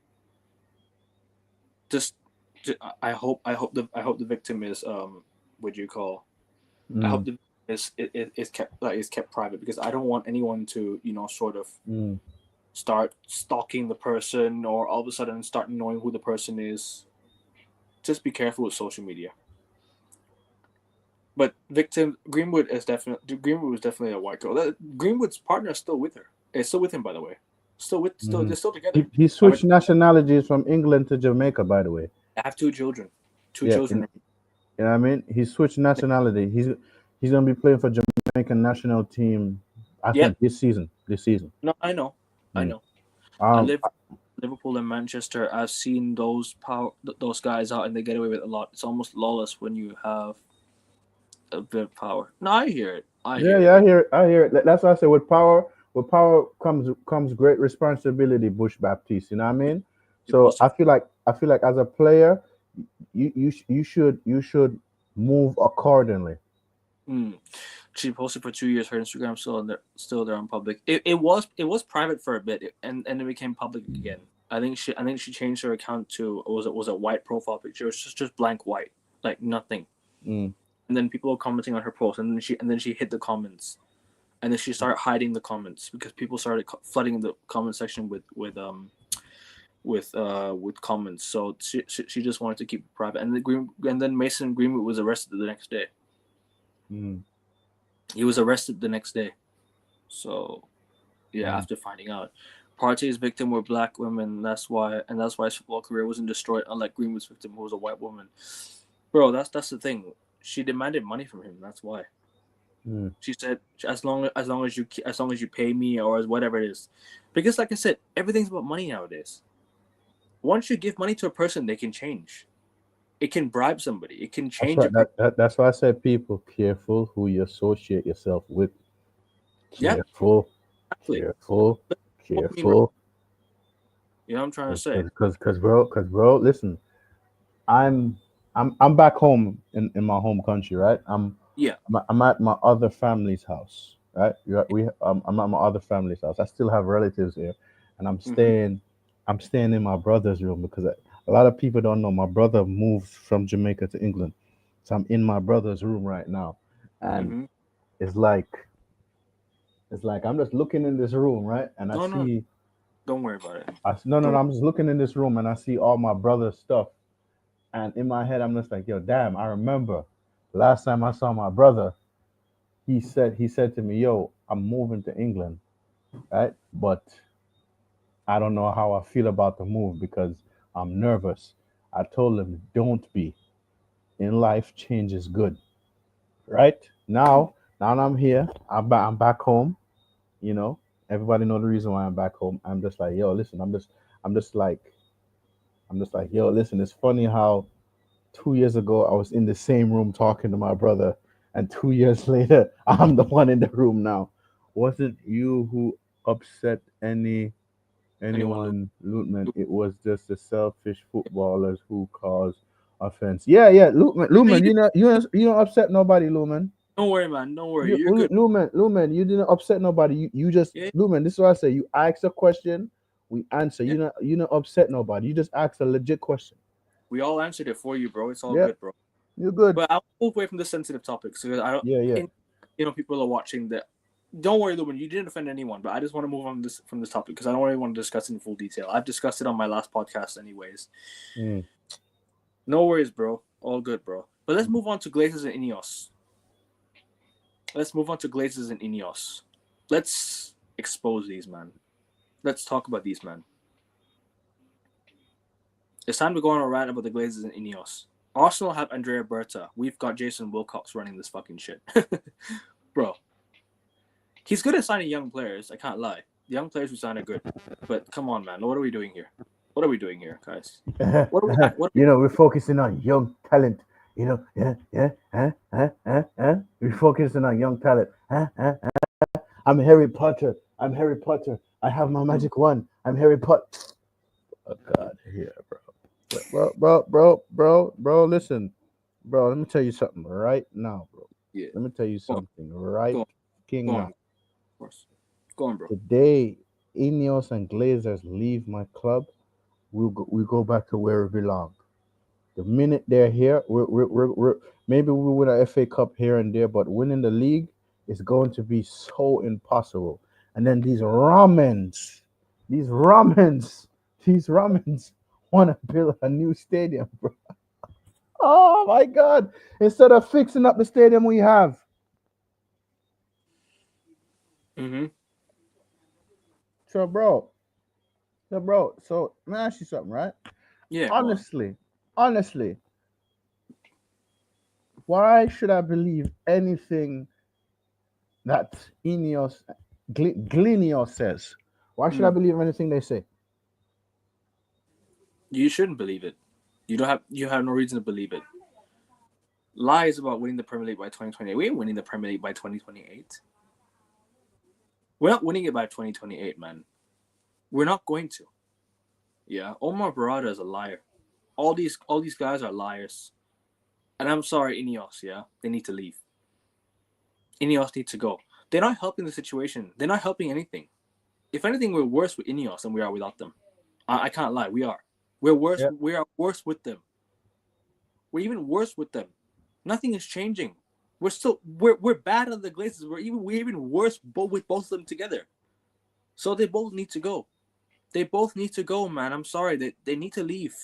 Just I hope the victim is what do you call? I hope the is kept private, because I don't want anyone to sort of start stalking the person, or all of a sudden start knowing who the person is. Just be careful with social media. But Greenwood was definitely a white girl. Greenwood's partner is still with her. It's still with him, by the way. They're still together. He switched nationalities from England to Jamaica, by the way. I have two children. Two Yeah, children. you know what I mean? He switched nationality. He's gonna be playing for Jamaican national team. I think this season. No, I know. I know. I live Liverpool and Manchester. I've seen those guys out, and they get away with a lot. It's almost lawless when you have a bit of power. No, I hear it. I hear it. That's why I say with power comes great responsibility, Bush Baptiste. You know what I mean? So I feel like as a player, you should move accordingly. She posted for 2 years. Her Instagram still there on public. It was private for a bit, and it became public again. I think she changed her account to was a white profile picture. It was just blank white, like nothing. And then people were commenting on her post, and then she hit the comments, and then she started hiding the comments because people started flooding the comment section with comments. So she just wanted to keep it private. And then Mason Greenwood was arrested the next day. He was arrested the next day. So after finding out, Partey's victim were black women. That's why his football career wasn't destroyed, unlike Greenwood's victim, who was a white woman. Bro, that's the thing. She demanded money from him. That's why. She said, as long as you pay me, or as whatever it is, because like I said, everything's about money nowadays. Once you give money to a person, they can change. It can bribe somebody. It can change. That's why I said, people, careful who you associate yourself with. Careful. Careful. You know what I'm trying to say? Because bro, listen, I'm back home in my home country, right? I'm at my other family's house, right? I'm at my other family's house. I still have relatives here, and I'm staying in my brother's room, because a lot of people don't know my brother moved from Jamaica to England, so I'm in my brother's room right now, and it's like I'm just looking in this room, right? And I see. Don't worry about it. I'm just looking in this room, and I see all my brother's stuff. And in my head, I'm just like, yo, damn, I remember last time I saw my brother, he said to me, yo, I'm moving to England, right? But I don't know how I feel about the move, because I'm nervous. I told him, don't be. In life, change is good, right? Now I'm here. I'm back home. Everybody know the reason why I'm back home. I'm just like, yo, listen, I'm just like, yo, listen, it's funny how 2 years ago I was in the same room talking to my brother, and 2 years later I'm the one in the room now. Was it you who upset anyone, Lootman? It was just the selfish footballers who caused offense. Yeah, Lootman, you don't upset nobody, Lootman. Don't worry, man. Don't worry. You're good. Lumen, you didn't upset nobody. You just Lumen. This is what I say. You ask a question, we answer. You don't upset nobody. You just ask a legit question. We all answered it for you, bro. It's all good, bro. You're good. But I'll move away from the sensitive topics, because I don't. People are watching that. Don't worry, Lumen. You didn't offend anyone, but I just want to move on from this topic, because I don't really want to discuss it in full detail. I've discussed it on my last podcast, anyways. No worries, bro. All good, bro. But let's move on to Glazers and INEOS. Let's expose these, man. Let's talk about these, man. It's time to go on a rant about the Glazers and INEOS. Arsenal have Andrea Berta. We've got Jason Wilcox running this fucking shit. Bro. He's good at signing young players, I can't lie. The young players we sign are good. But come on, man. What are we doing here? What are we doing here, guys? What are we We're focusing on young talent. We're focusing on young talent. I'm Harry Potter. I have my magic wand. I'm Harry Potter. Oh God, here, bro. Listen, bro. Let me tell you something right now, bro. Yeah. Let me tell you Go on. something right, Go on. King. Go on. Now, Of course. Go on, bro. the day INEOS and Glazers leave my club, we go back to where we belong. The minute they're here, we're maybe we win a FA Cup here and there, but winning the league is going to be so impossible. And then these ramens, these ramens want to build a new stadium, bro. Oh my God! Instead of fixing up the stadium we have, Mm-hmm. so bro. So let me ask you something, right? Yeah, go on. Honestly, why should I believe anything that INEOS, Glinios says? Why should I believe anything they say? You shouldn't believe it. You have no reason to believe it. Lies about winning the Premier League by 2028. We ain't winning the Premier League by 2028. We're not winning it by 2028, man. We're not going to. Yeah, Omar Barada is a liar. All these guys are liars. And I'm sorry, INEOS, yeah? They need to leave. INEOS need to go. They're not helping the situation. They're not helping anything. If anything, we're worse with INEOS than we are without them. I can't lie. We are. We're worse. Yeah. We are worse with them. We're even worse with them. Nothing is changing. We're bad on the Glazers. We're even worse with both of them together. So they both need to go. They both need to go, man. I'm sorry. They need to leave.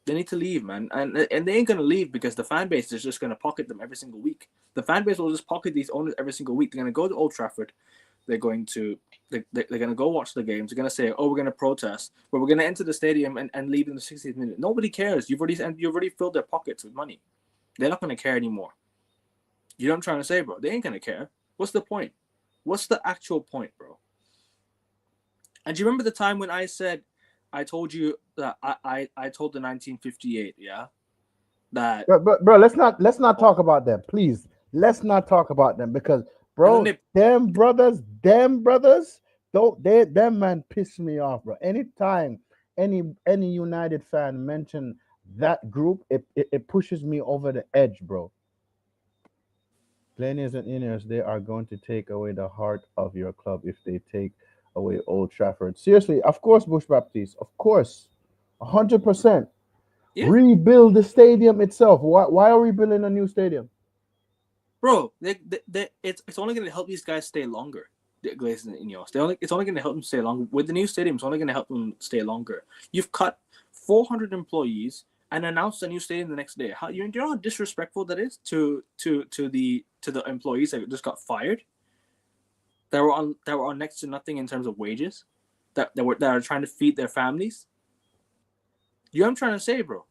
They need to leave, man. And they ain't gonna leave because the fan base is just gonna pocket them every single week. The fan base will just pocket these owners every single week. They're gonna go to Old Trafford. They're going to go watch the games. They're gonna say, "Oh, we're gonna protest," but we're gonna enter the stadium and leave in the 60th minute. Nobody cares. You've already filled their pockets with money. They're not gonna care anymore. You know what I'm trying to say, bro? They ain't gonna care. What's the point? What's the actual point, bro? And do you remember the time when I told you that I told the 1958, yeah, that Bro, let's not talk about them, please. Let's not talk about them because, bro, them brothers, don't them man piss me off, bro. Anytime any United fan mention that group, it pushes me over the edge, bro. Glazers and INEOS, they are going to take away the heart of your club if they take away Old Trafford. Seriously, of course, Bush Baptiste, of course, 100%. Yeah. Rebuild the stadium itself. Why are we building a new stadium? Bro, it's only going to help these guys stay longer. The Glazers and INEOS. It's only going to help them stay longer. With the new stadium, it's only going to help them stay longer. You've cut 400 employees and announced a new stadium the next day. Do you know how disrespectful that is to the employees that just got fired? That were on next to nothing in terms of wages, that are trying to feed their families. You know what I'm trying to say, bro?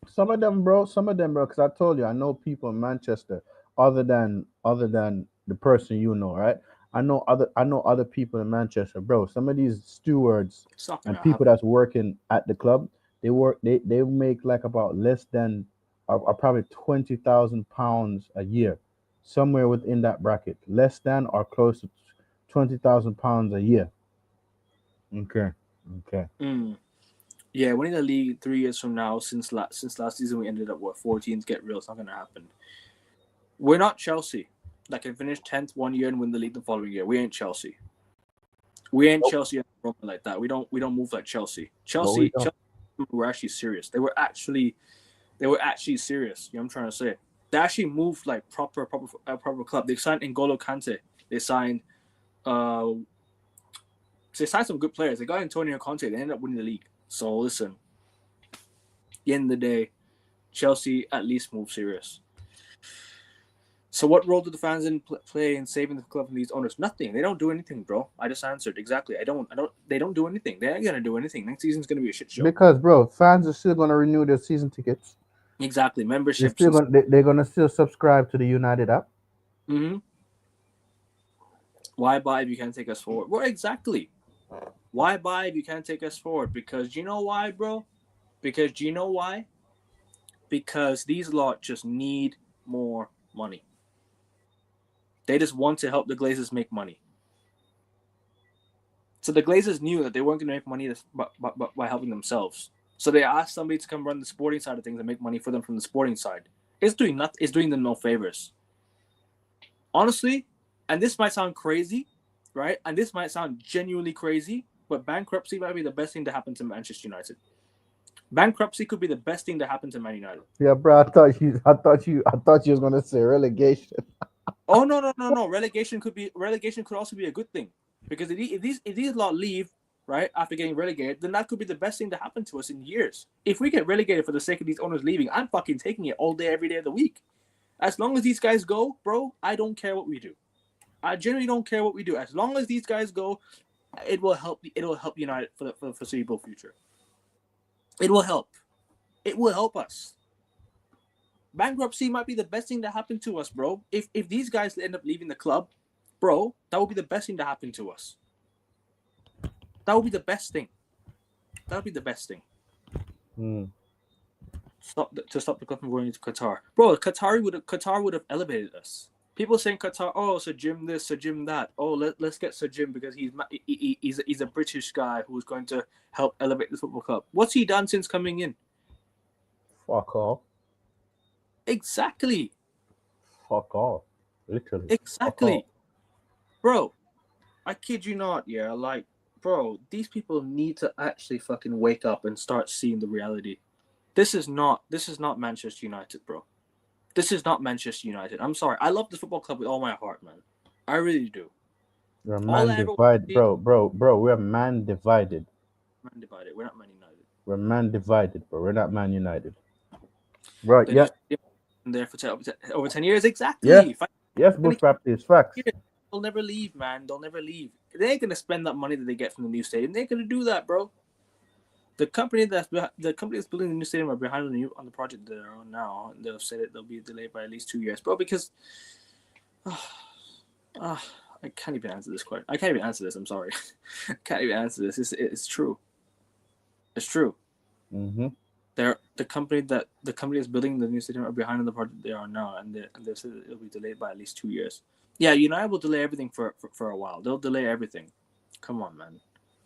Some of them, bro. Because I told you, I know people in Manchester other than the person you know, right? I know other people in Manchester, bro. Some of these stewards and people that's working at the club, they make like about less than or probably £20,000 a year, somewhere within that bracket, less than or close to £20,000 a year. Okay. Yeah, winning the league 3 years from now, since last season we ended up 14th. Get real, it's not gonna happen. We're not Chelsea that can finish 10th one year and win the league the following year. We ain't Chelsea. We ain't Chelsea like that. We don't move like Chelsea. Chelsea were actually serious. They were actually serious. You know what I'm trying to say? They actually moved like proper club. They signed N'Golo Kante. They signed some good players. They got Antonio Conte. They ended up winning the league. So listen, at the end of the day, Chelsea at least move serious. So what role do the fans play in saving the club from these owners? Nothing. They don't do anything, bro. I just answered exactly. They don't do anything. They ain't gonna do anything. Next season's gonna be a shit show. Because, bro, fans are still gonna renew their season tickets. Exactly. They're Memberships still and gonna they're gonna still subscribe to the United app. mm-hmm. Why buy if you can't take us forward? Well, exactly. Why buy if you can't take us forward? Because you know why, bro? Because you know why? Because these lot just need more money. They just want to help the Glazers make money. So the Glazers knew that they weren't going to make money by helping themselves. So they asked somebody to come run the sporting side of things and make money for them from the sporting side. It's doing nothing. It's doing them no favors. Honestly, and this might sound crazy, right? And this might sound genuinely crazy, but bankruptcy might be the best thing to happen to Manchester United. Bankruptcy could be the best thing to happen to Man United. Yeah, bro. I thought you was gonna say relegation. Oh no! Relegation could also be a good thing, because if these lot leave right after getting relegated, then that could be the best thing to happen to us in years. If we get relegated for the sake of these owners leaving, I'm fucking taking it all day, every day of the week. As long as these guys go, bro, I don't care what we do. I generally don't care what we do. As long as these guys go, it will help. It will help United for the foreseeable future. It will help. It will help us. Bankruptcy might be the best thing that happened to us, bro. If these guys end up leaving the club, bro, that would be the best thing to happen to us. That would be the best thing. That would be the best thing. Stop the club from going to Qatar, bro. Qatar would have elevated us. People saying Qatar, oh, Sir Jim this, Sir Jim that. Oh, let's get Sir Jim because he's a British guy who's going to help elevate the football club. What's he done since coming in? Fuck off. Exactly. Fuck off. Literally. Exactly. Fuck off. Bro, I kid you not, yeah. Like, bro, these people need to actually fucking wake up and start seeing the reality. This is not Manchester United, bro. This is not Manchester United. I'm sorry. I love the football club with all my heart, man. I really do. We're man divided, bro. We're man divided. Man divided. We're not Man United. We're man divided, bro. We're not Man United. Right? The Yeah. There for over 10 years, exactly. Yes. Yes, Bush Baptist. Facts. They'll never leave, man. They'll never leave. They ain't gonna spend that money that they get from the new stadium. They ain't gonna do that, bro. The company that's building the new stadium are behind on the project that they're on now. They've said they'll be delayed by at least 2 years, bro. Because I can't even answer this question. I can't even answer this. I'm sorry. I can't even answer this. It's true. It's true. Mm-hmm. The company that's building the new stadium are behind on the project they are now, and they've said it'll be delayed by at least 2 years. Yeah, United will delay everything for a while. They'll delay everything. Come on, man.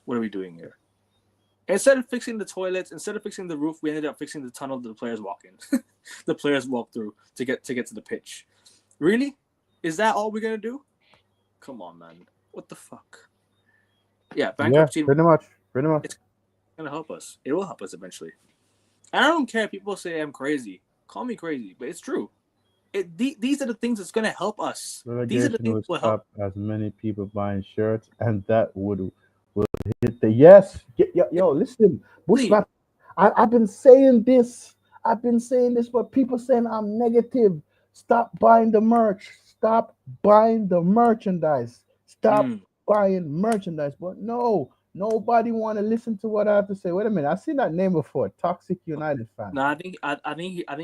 What are we doing here? Instead of fixing the toilets, instead of fixing the roof, we ended up fixing the tunnel that the players walk in. The players walk through to get to the pitch. Really? Is that all we're gonna do? Come on, man. What the fuck? Yeah, bankruptcy. Yeah, pretty much. It's gonna help us. It will help us eventually. And I don't care if people say I'm crazy. Call me crazy, but it's true. These are the things that's gonna help us. These are the things that will help. As many people buying shirts, and that would hit the yes. Yo, listen, Bushman. I've been saying this. But people saying I'm negative. Stop buying the merch. Stop buying the merchandise. Stop buying merchandise. But no, nobody want to listen to what I have to say. Wait a minute, I've seen that name before. Toxic United fan. No, I think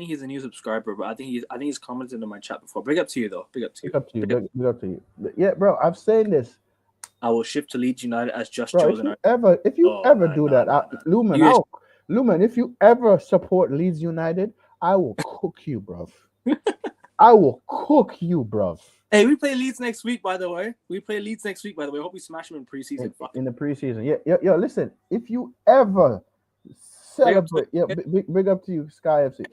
he's a new subscriber, but I think he's commented in my chat before. Big up to you though. Big up to you. Big up to you. Yeah, bro, I'm saying this. I will shift to Leeds United as just bro, chosen. If you ever do that, Lumen, if you ever support Leeds United, I will cook you, bro. I will cook you, bro. Hey, we play Leeds next week, by the way. I hope we smash them in preseason. In the preseason. Yeah. Listen, if you ever celebrate, big up to you, Sky FC.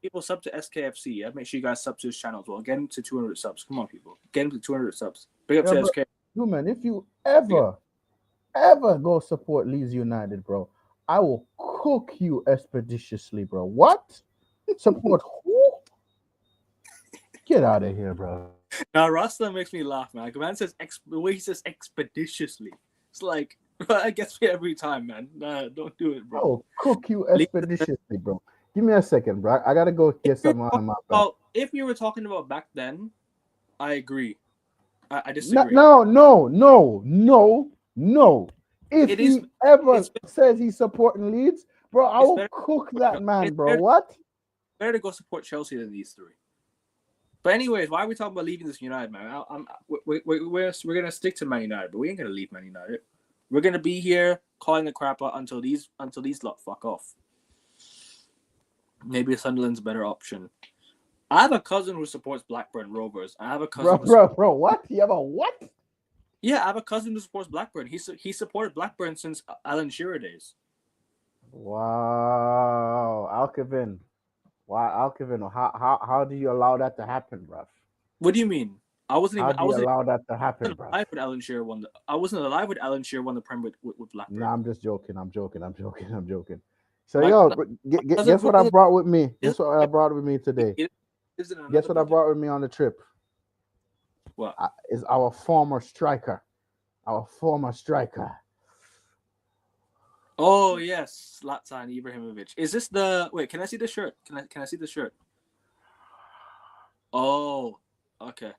People sub to SKFC. Yeah, make sure you guys sub to his channel as well. Get him to 200 subs. Come on, people. Get him to 200 subs. Big up to SK. Man, if you ever go support Leeds United, bro, I will cook you expeditiously, bro. What? Support who? Get out of here, bro. Now, Rasta makes me laugh, man. Man says the way he says expeditiously. It's like, I gets me every time, man. Nah, don't do it, bro. I will cook you expeditiously, bro. Give me a second, bro. I gotta go get something on my back. If you were talking about back then, I agree. I disagree. No. If he ever says he's supporting Leeds, Bro, I It's will better. cook that man, It's bro. What? better to go support Chelsea than these three. But anyways, why are we talking about leaving this United, man? We're gonna stick to Man United, but we ain't gonna leave Man United. We're gonna be here calling the crap out until these lot fuck off. Maybe Sunderland's a better option. I have a cousin who supports Blackburn Rovers. I have a cousin. Bro, what? You have a what? Yeah, I have a cousin who supports Blackburn. He supported Blackburn since Alan Shearer days. Wow, Alkevin. Wow, Alkevin. How do you allow that to happen, bruv? What do you mean? I wasn't How even. I do you wasn't allow that to happen, bruv? alive when Alan Shearer won. I wasn't alive when Alan Shearer won the Prem with Blackburn. Nah, I'm just joking. I'm joking. So My- yo, my cousin guess what I really- brought with me? Guess what I brought with me today? Is it another Guess what I building? brought with me on the trip? What? Is our former striker. Oh yes, Zlatan Ibrahimovic. Is this the wait? Can I see the shirt? Can I see the shirt? Oh, okay.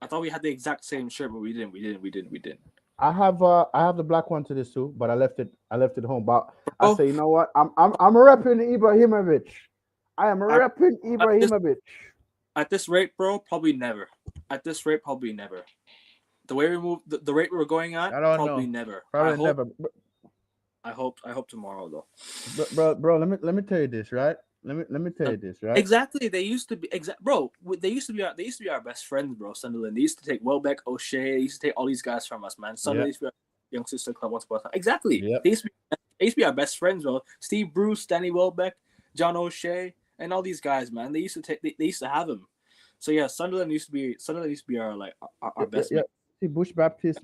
I thought we had the exact same shirt, but we didn't. I have the black one to this too, but I left it home. But I Bro, say, you know what? I'm repping Ibrahimovic. I am I- repping Ibrahimovic. at this rate, bro, probably never. At this rate, probably never. The way we move, the rate we were going at, I don't probably know. never. Probably never. I hope tomorrow though. Bro, let me tell you this, right? Let me tell you this, right? Exactly. They used to be bro. They used to be our best friends, bro. Sunderland. They used to take Welbeck, O'Shea. They used to take all these guys from us, man. Sunderland used to be our young sister club once upon a time. Exactly. Yep. They used to be our best friends, bro. Steve Bruce, Danny Welbeck, John O'Shea, and all these guys, man. They used to take. They used to have them. So yeah, Sunderland used to be our like our best. Yeah. See Bush Baptist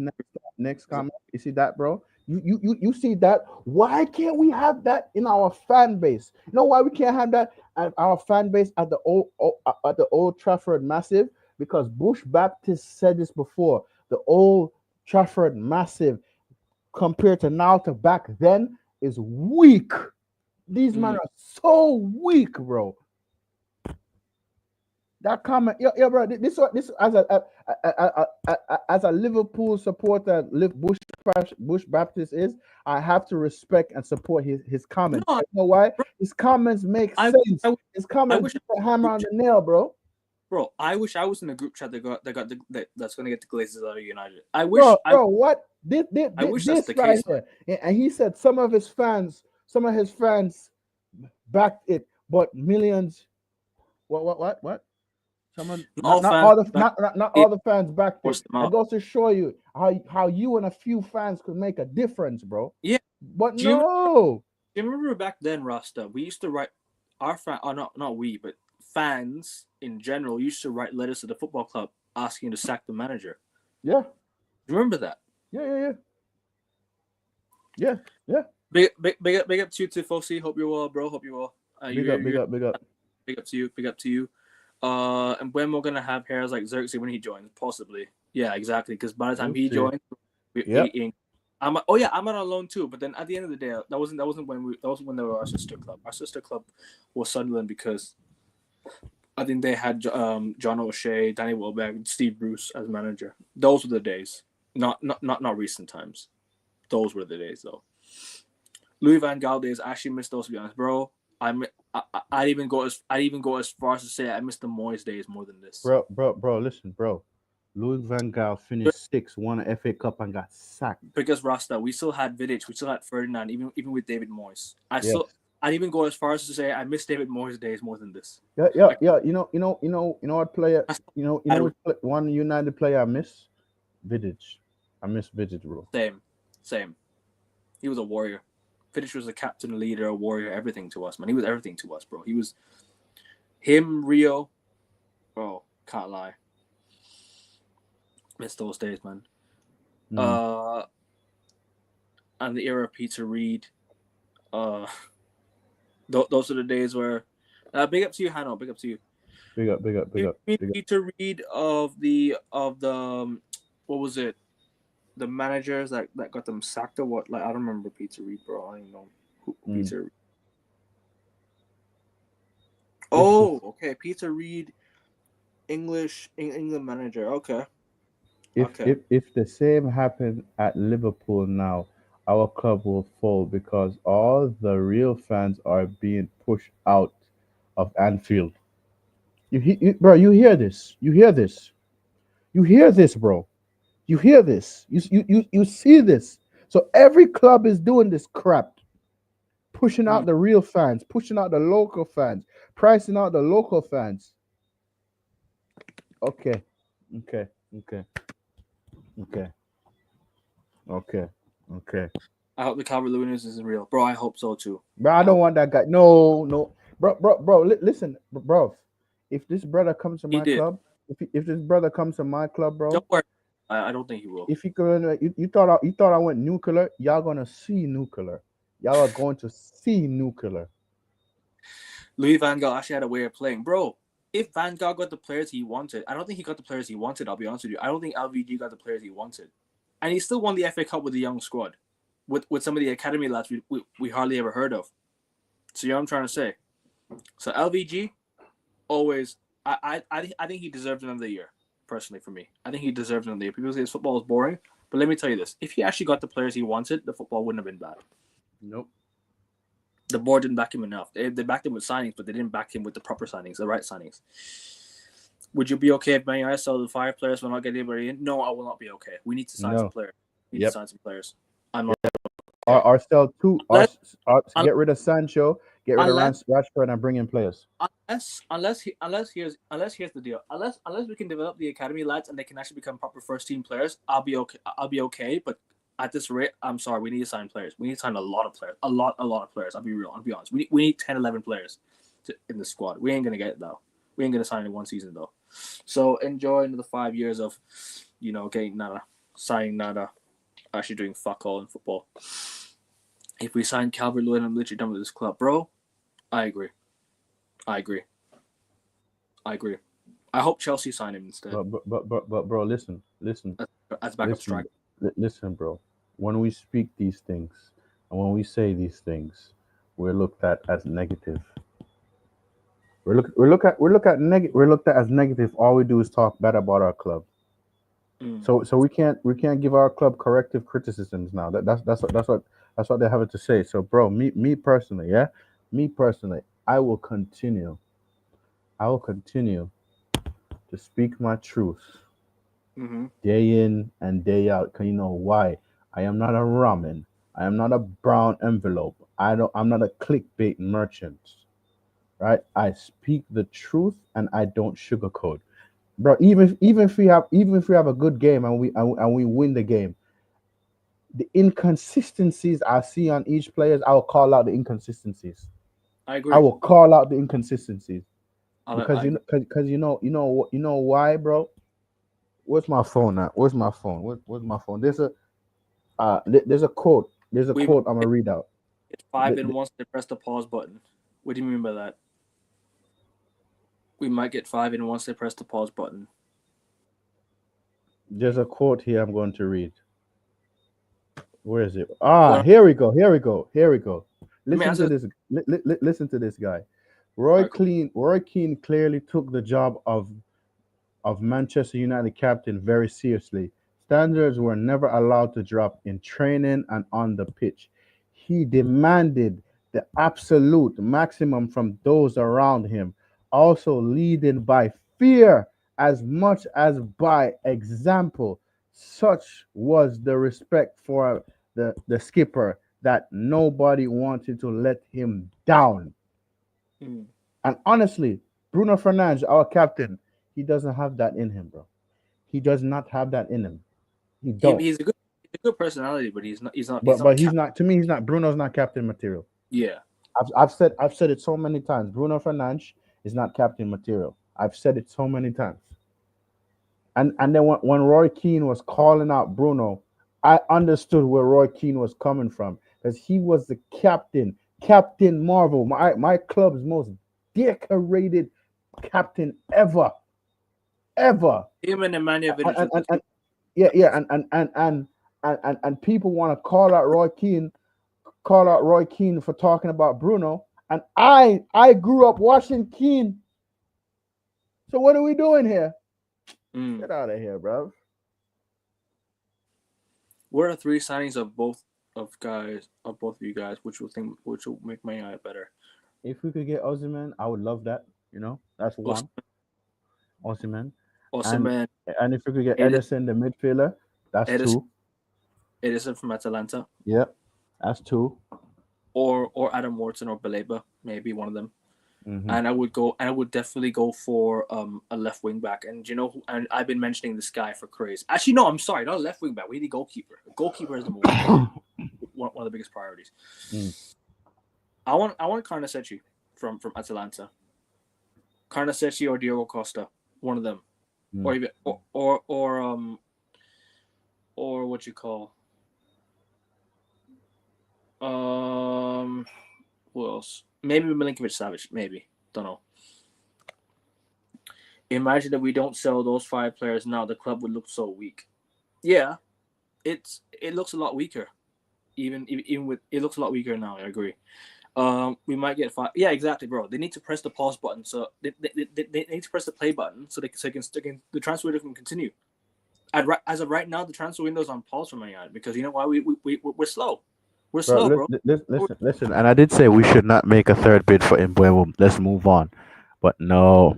next comment. You see that, bro? You see that? Why can't we have that in our fan base? You know why we can't have that at our fan base at the Old Trafford Massive? Because Bush Baptist said this before. The Old Trafford Massive compared to now to back then is weak. These men are so weak, bro. That comment, yeah, bro. This as a Liverpool supporter, Bush Baptist is. I have to respect and support his comments. No, you know why? bro, His comments make sense. His comments put the hammer on the nail, bro. Bro, I wish I was in a group chat that's gonna get the Glazers out of United. Bro, what? This that's the right case. here. And he said some of his fans backed it, but millions. What? Someone, not all the fans backed it. It goes to show you how you and a few fans could make a difference, bro. Yeah, but do you remember back then, Rasta? We used to write our fan, not we, but fans in general used to write letters to the football club asking to sack the manager. Yeah, do you remember that? Yeah. Big up to you, Tifosi. Hope you're well, bro. Hope you're well. Big up. Big up to you. And when we're gonna have hairs like Xerxes when he joins, possibly. Yeah, exactly. Because by the time he joins, we're eating. I'm on loan too. But then at the end of the day, that wasn't when they were our sister club. Our sister club was Sunderland because I think they had John O'Shea, Danny Welbeck, Steve Bruce as manager. Those were the days. Not recent times. Those were the days though. Louis van Gaal days, I actually miss those, to be honest, bro. I'd even go as far as to say I miss the Moyes days more than this. Bro, listen, bro. Louis van Gaal finished 6th, won an FA Cup, and got sacked. Because Rasta, we still had Vidic, we still had Ferdinand, even with David Moyes. I'd even go as far as to say I miss David Moyes days more than this. Yeah. You know what player? One United player I miss? Vidic. I miss Vidic, bro. Same. He was a warrior. Vidic was a captain, a leader, a warrior, everything to us, man. He was everything to us, bro. He was him, Rio. Oh, can't lie. Miss those days, man. And the era of Peter Reid. Those are the days where. Big up to you, Hanno. Big up to you. Big up. Peter Reid of the what was it? The managers that got them sacked or what? Like I don't remember Peter Reid, bro. I don't know who Peter Reid. Oh, okay. Peter Reid, England manager. Okay. If the same happened at Liverpool now, our club will fold because all the real fans are being pushed out of Anfield. Bro, you hear this? You hear this? You hear this, bro? You hear this? You see this? So every club is doing this crap, pushing Mm. out the real fans, pushing out the local fans, pricing out the local fans. Okay, okay, okay, okay, okay, okay. I hope the Calvert-Lewin news isn't real, bro. I hope so too. Bro, I I don't hope want that guy. No, no, bro. Listen, bro. If this brother comes to he my did. club, if this brother comes to my club, Don't bro, worry. I don't think he will. if he could, you thought I went nuclear. Y'all gonna see nuclear. Y'all are going to see nuclear. Louis Van Gaal actually had a way of playing, bro. If Van Gaal got the players he wanted, I don't think he got the players he wanted. I'll be honest with you. I don't think LVG got the players he wanted, and he still won the FA Cup with a young squad, with some of the academy lads we hardly ever heard of. So you know what I'm trying to say. So LVG always, I think he deserved another year. Personally, for me, I think he deserved another year. People say his football is boring, but let me tell you this: if he actually got the players he wanted, the football wouldn't have been bad. Nope. The board didn't back him enough. They backed him with signings, but they didn't back him with the proper signings, the right signings. Would you be okay if Man United sell the 5 players will not get anybody in? No, I will not be okay. We need to sign some No. players. We need to Yep. sign some players. I'm not okay. Our sell two. Unless, Get rid of Sancho. Get rid of unless, Rashford and bring in players. unless here's the deal. Unless we can develop the academy lads and they can actually become proper first team players, I'll be okay. I'll be okay. But at this rate, I'm sorry. We need to sign players. We need to sign a lot of players. A lot of players. I'll be real. I'll be honest. We need 10, 11 players in the squad. We ain't gonna get it though. We ain't gonna sign in one season though. So enjoy the 5 years of, getting nada, signing nada, actually doing fuck all in football. If we sign Calvert-Lewin, I'm literally done with this club, bro. I agree. I hope Chelsea sign him instead But bro, listen, as backup striker. listen, bro. When we speak these things and when we say these things, we're looked at as negative. We're looked at as negative. All we do is talk bad about our club. Mm. So we can't give our club corrective criticisms now. That's what they have to say. So, bro, me personally, yeah, me personally, I will continue to speak my truth Mm-hmm. day in and day out. Cause you know why? I am not a ramen. I am not a brown envelope. I'm not a clickbait merchant. Right? I speak the truth and I don't sugarcoat. Bro, even if we have a good game and we win the game, the inconsistencies I see on each player, I will call out the inconsistencies. I I agree. will call out the inconsistencies because I agree. you know why, bro. Where's my phone at? Where's my phone? Where's my phone? There's a quote. There's a We might quote I'm gonna read out. get five Th- in th- once they press the pause button. What do you mean by that? We might get 5 in once they press the pause button. There's a quote here I'm going to read. Where is it? Well, Here we go. Here we go. let me Listen to answer. this. Listen to this guy. All right, cool. Roy Keane clearly took the job of Manchester United captain very seriously. Standards were never allowed to drop in training and on the pitch. He demanded the absolute maximum from those around him, also leading by fear as much as by example. Such was the respect for the skipper that nobody wanted to let him down. Mm. And honestly, Bruno Fernandes, our captain, he doesn't have that in him, bro. He does not have that in him. He don't. He's a good personality, but he's not But he's not. To me, he's not. Bruno's not captain material. yeah. I've said it so many times. Bruno Fernandes is not captain material. I've said it so many times. And then when Roy Keane was calling out Bruno, I understood where Roy Keane was coming from because he was the captain, Captain Marvel, my club's most decorated captain ever. Him and Emmanuel Vidic And, are the and, two. and yeah, and people want to call out Roy Keane for talking about Bruno, and I grew up watching Keane. So what are we doing here? Mm. Get out of here, bro. What are 3 signings of both of both of you guys, which will make Man United better. If we could get Osimhen, I would love that. That's one. Osimhen, and Osimhen, and if we could get Ed- Edison, the midfielder, that's Edison, two. Edison from Atalanta, Yep, that's two. or Adam Wharton or Baleba, maybe one of them. Mm-hmm. And I would definitely go for a left wing back. And and I've been mentioning this guy for craze. Actually, no, I'm sorry, not a left wing back. We need a goalkeeper. A goalkeeper is one of the biggest priorities. I want Carnacetti from Atalanta. Carnacetti or Diogo Costa, one of them, or even or what you call who else? Maybe Milinkovic-Savic. Maybe, don't know. Imagine that we don't sell those 5 players now. The club would look so weak. Yeah, it looks a lot weaker. Even with it looks a lot weaker now. I agree. We might get 5. Yeah, exactly, bro. They need to press the pause button. So they need to press the play button so the transfer window can continue. As of right now, the transfer window is on pause for Man United because you know why we're slow. We're slow, bro. Listen. And I did say we should not make a third bid for Mbeumo. Let's move on. But no.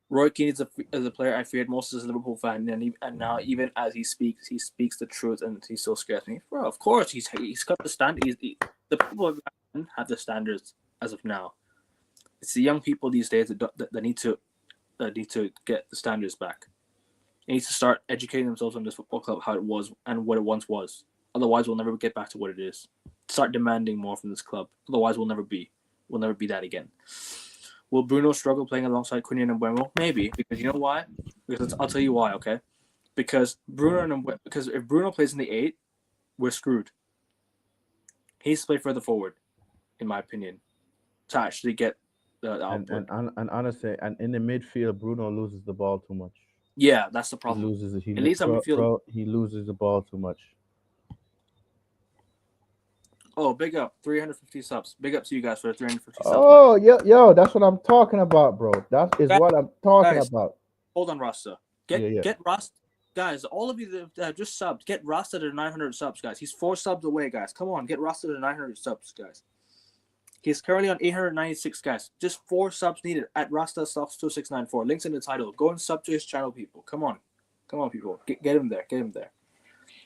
Roy Keane is a player I feared most as a Liverpool fan, and now even as he speaks the truth, and he still scares me. Bro, of course he's got the standard. The people have the standards as of now. It's the young people these days that need to get the standards back. They need to start educating themselves on this football club, how it was and what it once was. Otherwise, we'll never get back to what it is. Start demanding more from this club. Otherwise, we'll never be that again. Will Bruno struggle playing alongside Cunha and Mbeumo? Maybe, because you know why? Because I'll tell you why, okay? Because if Bruno plays in the 8, we're screwed. He needs to play further forward, in my opinion, to actually get the output. And honestly, and in the midfield, Bruno loses the ball too much. Yeah, that's the problem. At least he loses the ball too much. Oh, big up, 350 subs. Big up to you guys for the 350 subs. Oh, yo, that's what I'm talking about, bro. That is what I'm talking about. Hold on, Rasta. Get Rasta. Guys, all of you that have just subbed, get Rasta to 900 subs, guys. He's 4 subs away, guys. Come on, get Rasta to 900 subs, guys. He's currently on 896, guys. Just 4 subs needed at Rasta Stocks 2694. Links in the title. Go and sub to his channel, people. Come on, people. Get him there. Get him there.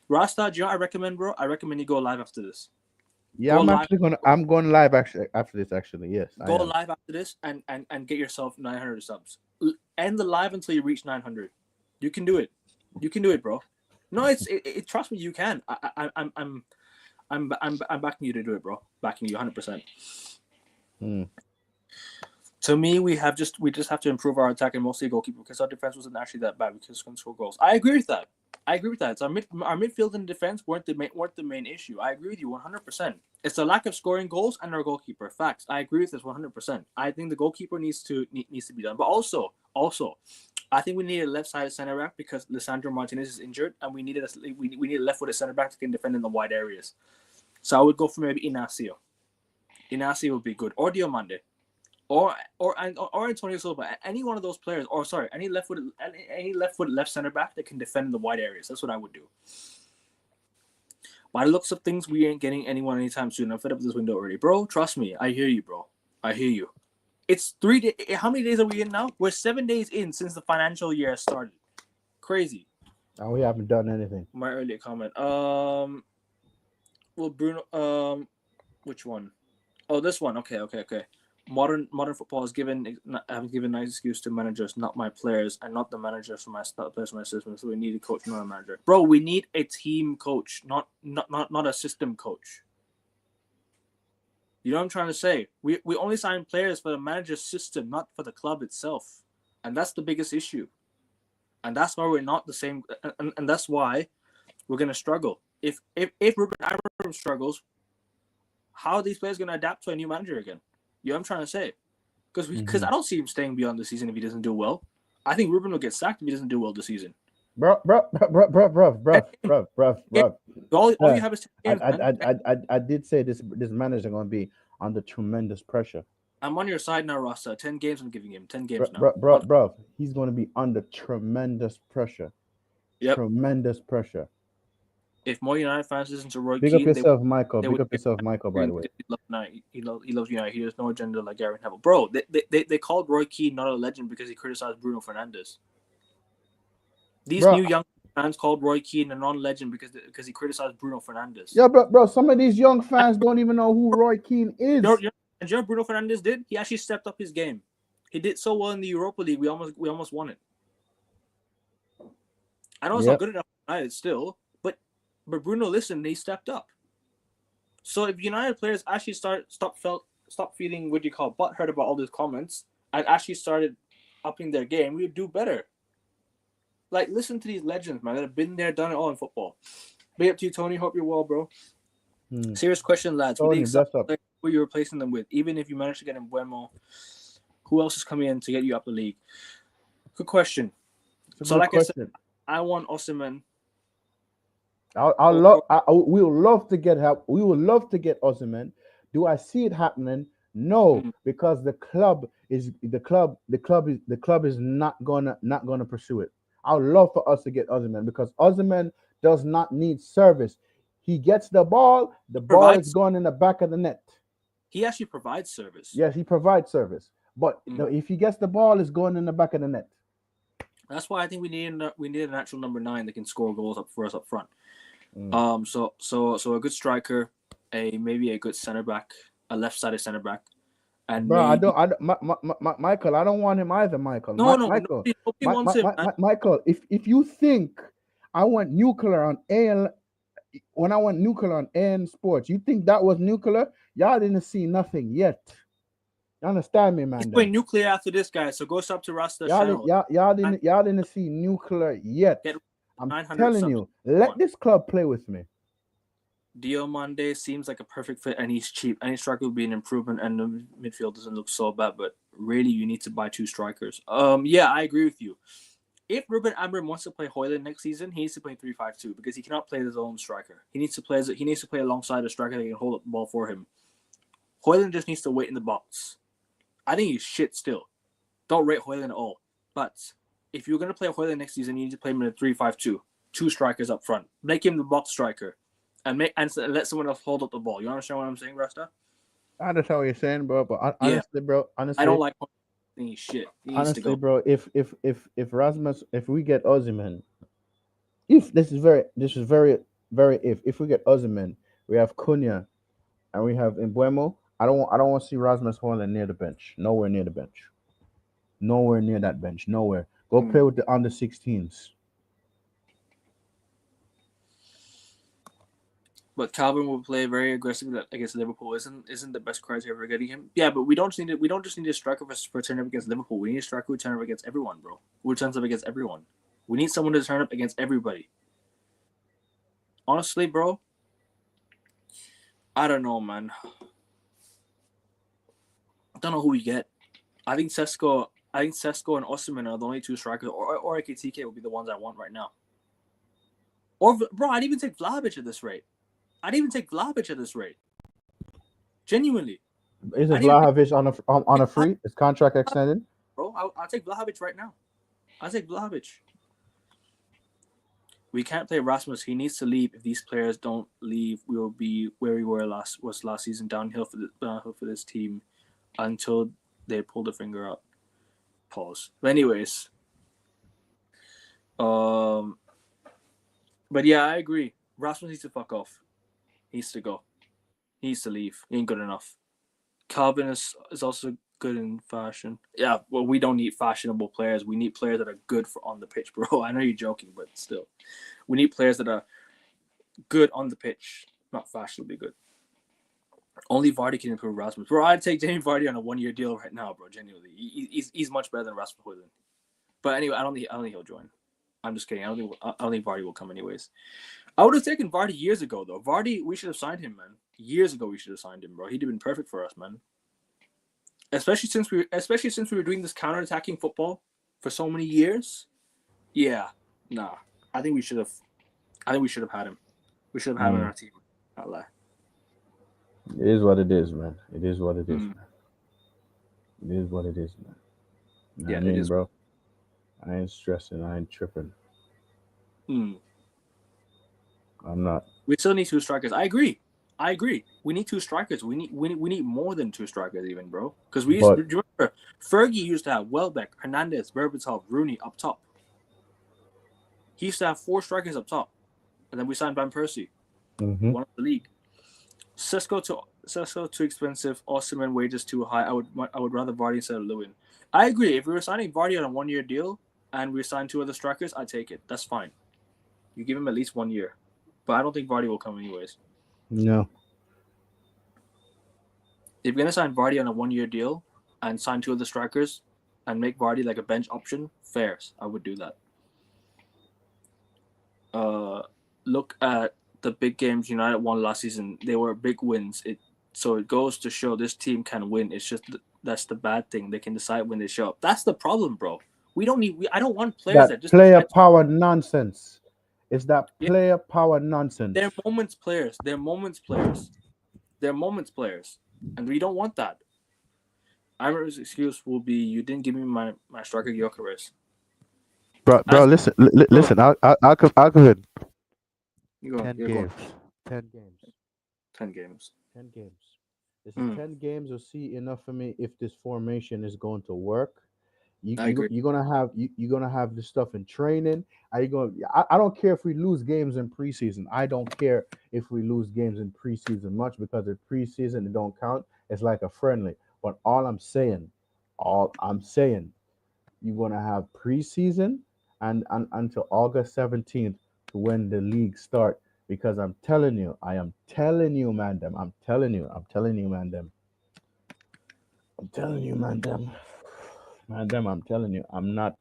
Rasta, do you know what I recommend, bro? I recommend you go live after this. Yeah, I'm going live actually after this. Actually, yes. Go live after this and get yourself 900 subs. End the live until you reach 900. You can do it. You can do it, bro. No, trust me, you can. I'm backing you to do it, bro. Backing you 100%. To me, we just have to improve our attack and mostly goalkeeper because our defense wasn't actually that bad because we couldn't score goals. I agree with that. It's our midfield and defense weren't the main issue. I agree with you 100%. It's the lack of scoring goals and our goalkeeper. Facts. I agree with this 100%. I think the goalkeeper needs to be done. But also, I think we need a left-sided center back because Lisandro Martinez is injured, and we need a left-footed center back that can defend in the wide areas. So I would go for maybe Inacio. Inacio would be good, or Diomande, or Antonio Silva. Any one of those players, or sorry, any left-footed left center back that can defend in the wide areas. That's what I would do. By the looks of things, we ain't getting anyone anytime soon. I'm fed up with this window already, bro. Trust me, I hear you, bro. I hear you. It's 3 days. How many days are we in now? We're 7 days in since the financial year started. Crazy. Oh, we haven't done anything. My earlier comment. Well, Bruno. Which one? Oh, this one. Okay. Modern football has given nice excuse to managers, not my players, and not the managers for my players for my system. So we need a coach, not a manager. Bro, we need a team coach, not a system coach. You know what I'm trying to say? We only sign players for the manager's system, not for the club itself, and that's the biggest issue. And that's why we're not the same, and that's why we're gonna struggle. If Ruben Amorim struggles, how are these players gonna adapt to a new manager again? You know what I'm trying to say? Because I don't see him staying beyond the season if he doesn't do well. I think Ruben will get sacked if he doesn't do well this season. Bro. All you have is 10 games. I did say this manager going to be under tremendous pressure. I'm on your side now, Rasta. 10 games I'm giving him. 10 games now. Bro. He's going to be under tremendous pressure. Yep. Tremendous pressure. If more United fans listen to Roy Big up Keane, yourself, Michael. they Big would up yourself, Michael. By the way, because he loves United. He loves United. He has no agenda like Gary Neville. Bro, they called Roy Keane not a legend because he criticized Bruno Fernandes. These bro. new young fans called Roy Keane a non-legend because he criticized Bruno Fernandes. Yeah, bro. Some of these young fans don't even know who Roy Keane is. You know what Bruno Fernandes did? He actually stepped up his game. He did so well in the Europa League. We almost won it. I know it's not good enough for United still, but Bruno, listen, he stepped up. So if United players actually stop feeling what you call butthurt about all these comments and actually started upping their game, we would do better. Like, listen to these legends, man, that have been there, done it all in football. Big up to you, Tony. Hope you're well, bro. Serious question, lads. Tony, bless up. Who are you replacing them with? Even if you manage to get in Buemo, who else is coming in to get you up the league? Good question. So, like I said, I want Osimhen. We would love to get help. We would love to get Osimhen. Do I see it happening? No, because the club is not gonna pursue it. I would love for us to get Osimhen because Osimhen does not need service. He gets the ball is going in the back of the net. He actually provides service. Yes, he provides service. But if he gets the ball, it's going in the back of the net. That's why I think we need an actual number 9 that can score goals up for us up front. So a good striker, maybe a good center back, a left-sided center back, and Michael, I don't want him either, Michael. Michael, Michael, if you think I went nuclear on when I went nuclear on AN Sports, you think that was nuclear? Y'all didn't see nothing yet. You understand me, man? He's going nuclear after this guy, so go sub to Rasta's channel. Y'all didn't see nuclear yet. I'm telling you, let this club play with me. Diomande seems like a perfect fit, and he's cheap. Any striker would be an improvement, and the midfield doesn't look so bad. But really, you need to buy 2 strikers. Yeah, I agree with you. If Ruben Amorim wants to play Højlund next season, he needs to play 3-5-2 because he cannot play his own striker. He needs to play alongside a striker that can hold up the ball for him. Højlund just needs to wait in the box. I think he's shit still. Don't rate Højlund at all. But if you're going to play Højlund next season, you need to play him in a 3-5-2. 2 strikers up front. Make him the box striker. And let someone else hold up the ball. You understand what I'm saying, Rasta? I understand what you're saying, bro. But honestly, I don't like he's shit. He honestly, needs to go. bro, if Rasmus, if we get Osimhen, if we get Osimhen, we have Cunha, and we have Mbeumo. I don't want to see Rasmus Højlund near the bench. Nowhere near the bench. Nowhere near that bench. Nowhere. Go play with the under 16s. But Calvin will play very aggressively against Liverpool. Isn't the best criteria for getting him? Yeah, but we don't just need a striker for turn up against Liverpool. We need a striker who turn up against everyone, bro. Who turns up against everyone. We need someone to turn up against everybody. Honestly, bro, I don't know, man. I don't know who we get. I think Sesko and Osimhen are the only 2 strikers, or Ekitike will be the ones I want right now. Or, bro, I'd even take Vlahovic at this rate. Genuinely. Isn't Vlahovic on a free? Is contract extended? Bro, I'll take Vlahovic right now. I'll take Vlahovic. We can't play Rasmus. He needs to leave. If these players don't leave, we will be where we were last season, downhill for this team until they pull the finger out. Pause. But anyways, but yeah, I agree. Rasmus needs to fuck off. He needs to go. He needs to leave. He ain't good enough. Calvin is also good in fashion. Yeah, well, we don't need fashionable players. We need players that are good on the pitch, bro. I know you're joking, but still. We need players that are good on the pitch, not fashionably good. Only Vardy can improve Rasmus. Bro, I'd take Jamie Vardy on a 1-year deal right now, bro, genuinely. He's much better than Rasmus Højlund. But anyway, I don't think he'll join. I'm just kidding. I don't think Vardy will come anyways. I would have taken Vardy years ago, though. Vardy, we should have signed him, man. Years ago, we should have signed him, bro. He'd have been perfect for us, man. Especially since we were doing this counter-attacking football for so many years. Yeah, nah. I think we should have had him. We should have had him on our team. Not lie. It is what it is, man. It is what it is, man. It is what it is, man. Yeah, it is, bro. I ain't stressing. I ain't tripping. I'm not. We still need 2 strikers. I agree. We need 2 strikers. We need more than 2 strikers, even, bro. Because do you remember Fergie used to have Welbeck, Hernandez, Berbatov, Rooney up top. He used to have 4 strikers up top, and then we signed Van Persie, one of the league. Sesko too expensive. Osimhen wages too high. I would rather Vardy instead of Lewin. I agree. If we were signing Vardy on a 1-year deal and we signed 2 other strikers, I'd take it. That's fine. You give him at least 1 year, but I don't think Vardy will come anyways. No. If you're gonna sign Vardy on a 1-year deal and sign 2 other strikers and make Vardy like a bench option, fairs. I would do that. Look at the big games United won last season. They were big wins. So it goes to show this team can win. It's just that's the bad thing. They can decide when they show up. That's the problem, bro. I don't want players that just player power nonsense. It's that player power nonsense. They're moments players. And we don't want that. Imer's excuse will be, you didn't give me my striker Gyökeres. Bro, listen. I'll go ahead. 10 games. 10 games. 10 games. 10 games. This is 10 games will see enough for me if this formation is going to work. You're gonna have this stuff in training. I don't care if we lose games in preseason. I don't care if we lose games in preseason much, because in preseason it don't count. It's like a friendly. But all I'm saying, you're gonna have preseason and until August 17th to when the league start. Because I'm telling you, man, them. I'm telling you, man, them. I'm not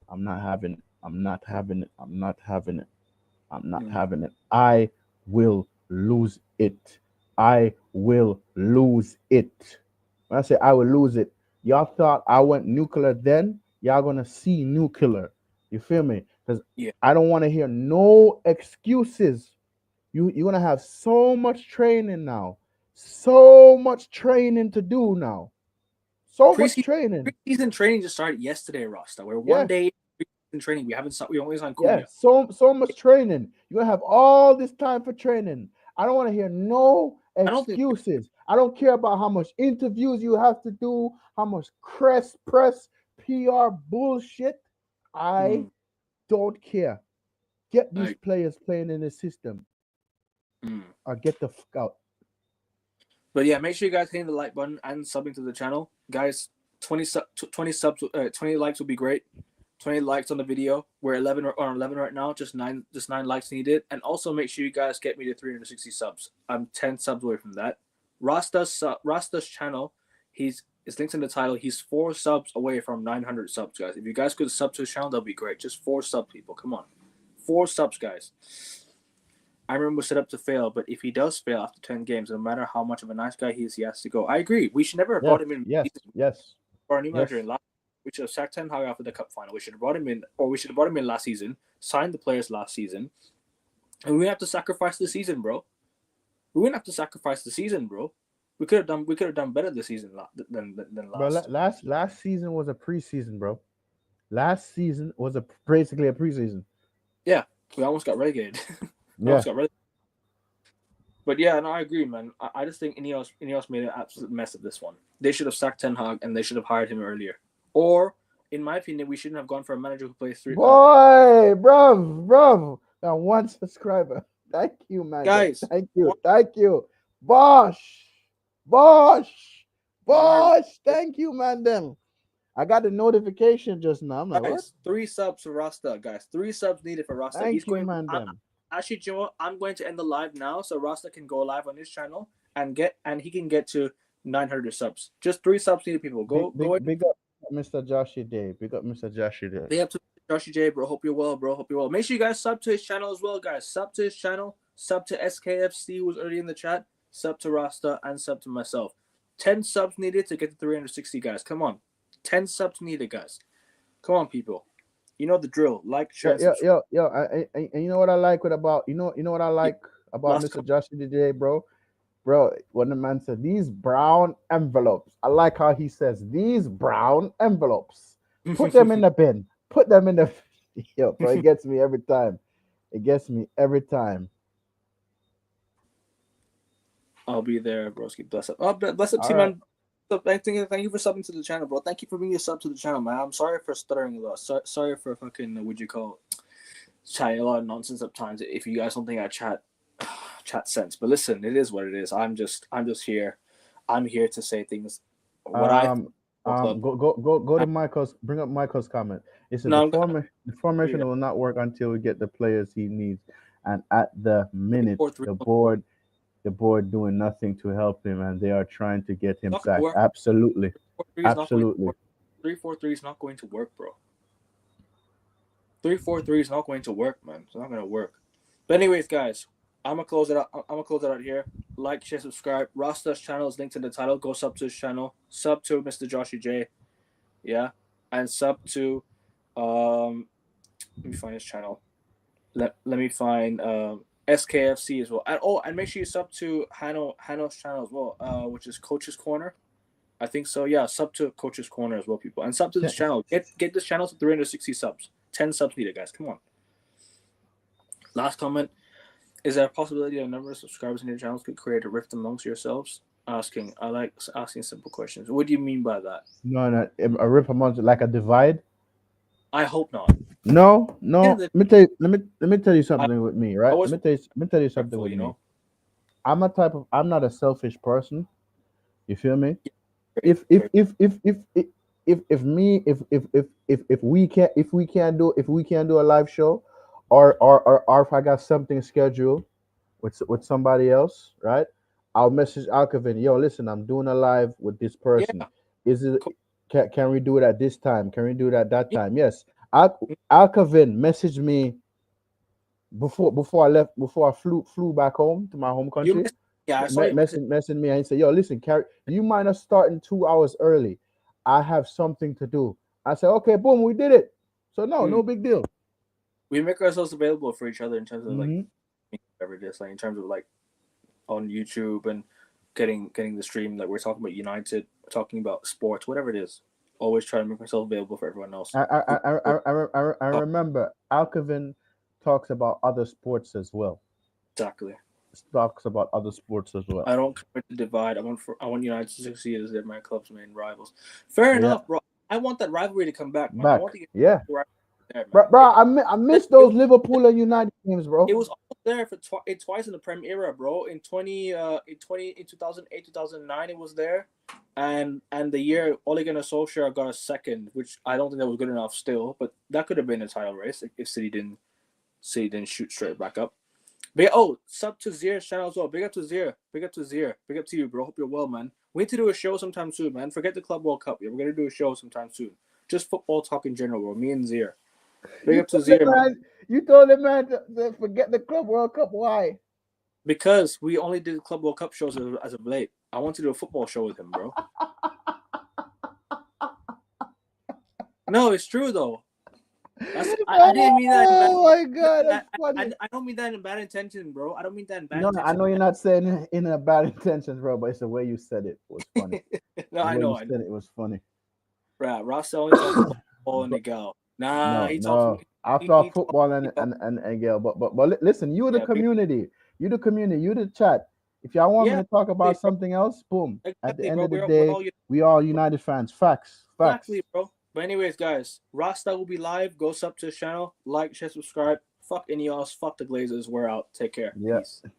having it. I will lose it. When I say I will lose it, y'all thought I went nuclear then, y'all gonna see nuclear. You feel me? Because I don't want to hear no excuses. You're gonna have so much training now. So much training to do now. Much training. Preseason training just started yesterday, Rasta. We're 1 day in training. We only signed Cunha. Yeah, so much training. You're gonna have all this time for training. I don't want to hear no excuses. I don't care about how much interviews you have to do, how much press, PR bullshit. I don't care. Get these players playing in the system. Or get the fuck out. But yeah, make sure you guys hitting the like button and subbing to the channel, guys. 20 likes would be great. 20 likes on the video. We're 11 right now. Just 9 likes needed. And also make sure you guys get me to 360 subs. I'm 10 subs away from that. Rasta's channel, it's linked in the title. He's 4 subs away from 900 subs, guys. If you guys could sub to his channel, that'd be great. Just 4 subs, people. Come on, 4 subs, guys. I remember set up to fail, but if he does fail after 10 games, no matter how much of a nice guy he is, he has to go. I agree. We should never have brought him in. Yes. For our new manager in last, we should have sacked Ten Hag after the cup final. We should have brought him in, or we should have brought him in last season, signed the players last season, and we have to sacrifice the season, bro. We wouldn't have to sacrifice the season, bro. We could have done better this season than last. Bro, last season was a preseason, bro. Last season was basically a preseason. Yeah, we almost got relegated. But yeah, no, I agree, man. I just think INEOS made an absolute mess of this one. They should have sacked Ten Hag and they should have hired him earlier. Or, in my opinion, we shouldn't have gone for a manager who plays 3. Boy, bro. Now 1 subscriber. Thank you, man. Guys. Thank you. Bosh. Thank you, man. Them. I got the notification just now. I'm like, guys, what? 3 subs for Rasta, guys. 3 subs needed for Rasta. Thank you, man. Actually, you know what? I'm going to end the live now, so Rasta can go live on his channel and he can get to 900 subs. Just 3 subs needed, people. Big up Mr. Joshy Day. Big up to Joshy J, bro. Hope you're well, Make sure you guys sub to his channel as well, guys. Sub to his channel. Sub to SKFC, who was already in the chat. Sub to Rasta and sub to myself. 10 subs needed to get to 360, guys. Come on. 10 subs needed, guys. Come on, people. You know the drill. Like, share, yo. And you know what I like about Mr. Joshua today, bro? Bro, when the man said these brown envelopes, I like how he says these brown envelopes. Put them in the bin. Put them in the yo, bro. It gets me every time. I'll be there, broski. Bless up. Oh, bless up, All team, right. man. Thank you for subbing to the channel, bro. Thank you for being a sub to the channel, man. I'm sorry for stuttering a lot. Sorry for fucking what'd you call it? Chatting a lot of nonsense at times. If you guys don't think I chat sense, but listen, it is what it is. I'm just here. I'm here to say things. What I think club. Go to Michael's. Bring up Michael's comment. It says No, the formation yeah. will not work until we get the players he needs, and at the minute 4-3 the board doing nothing to help him, and they are trying to get him not gonna sacked. work. Absolutely, 3-4-3 is not going to absolutely. work. 3-4-3 is not going to work, bro. 3-4-3 is not going to work, man. It's not going to work. But anyways, guys, I'm gonna close it out. Here. Like, share, subscribe. Rasta's channel is linked in the title. Go sub to his channel. Sub to Mr. Joshy J. Yeah, and sub to let me find his channel. Let me find SKFC as well. And make sure you sub to Hano's channel as well, which is Coach's Corner. I think so. Yeah, sub to Coach's Corner as well, people, and sub to this channel. Get this channel to 360 subs. 10 subs needed, guys. Come on. Last comment: is there a possibility a number of subscribers in your channels could create a rift amongst yourselves? I like asking simple questions. What do you mean by that? No, a rip amongst like a divide. I hope not. No. Yeah, Let me tell you something with me, right? was Let me tell you something with me. I'm not a selfish person. You feel me? If we can't do a live show, or if I got something scheduled with somebody else, right? I'll message Alkavin, yo, listen, I'm doing a live with this person. Yeah. Is it can we do it at this time? Can we do it at that Yeah. time? Yes. Alkavin messaged me before I flew back home to my home country. Yeah, I saw you Messaged me and he said, yo, listen, Carrie, do you mind us starting 2 hours early? I have something to do. I said, okay, boom, we did it. So no big deal. We make ourselves available for each other in terms of like whatever it is, like in terms of like on YouTube and getting the stream. Like we're talking about United, talking about sports, whatever it is. Always try to make myself available for everyone else. I remember Alkavin talks about other sports as well. Exactly. Talks about other sports as well. I don't care to divide. I want United to succeed as they're my club's main rivals. Fair enough, bro. I want that rivalry to come back, man. I want to get there, man. Bro, I miss those Liverpool and United games, bro. It was almost there for twice in the Prem era, bro. In 2008, 2009, it was there, and the year Ole Gunnar Solskjaer got a second, which I don't think that was good enough still, but that could have been a title race if City didn't shoot straight back up. But sub to Zier's channel as well. Big up to Zier. Big up to Zier. Big up to you, bro. Hope you're well, man. We need to do a show sometime soon, man. Forget the Club World Cup. Yeah, we're gonna do a show sometime soon. Just football talk in general, bro. Me and Zier. Big up to Zier, man. You told him, man, to forget the Club World Cup. Why? Because we only did Club World Cup shows as of late. I want to do a football show with him, bro. No, it's true though. I didn't mean that. Oh my god, that's funny. I don't mean that in bad intention, bro. I don't mean that in bad. No, I know you're not saying it in a bad intentions, bro, but it's the way you said it was funny. No, I know. Said it was funny. Right, Ross only talks about football and the girl. Nah, he talks. I thought football and girl, but listen, you're the community. You're the community. You're the chat. If y'all want me to talk about something else, boom. At the end of the day, we all United fans. Facts. Exactly, bro. But anyways, guys, Rasta will be live. Go sub to his channel. Like, share, subscribe. Fuck INEOS. Fuck the Glazers. We're out. Take care. Yes. Peace.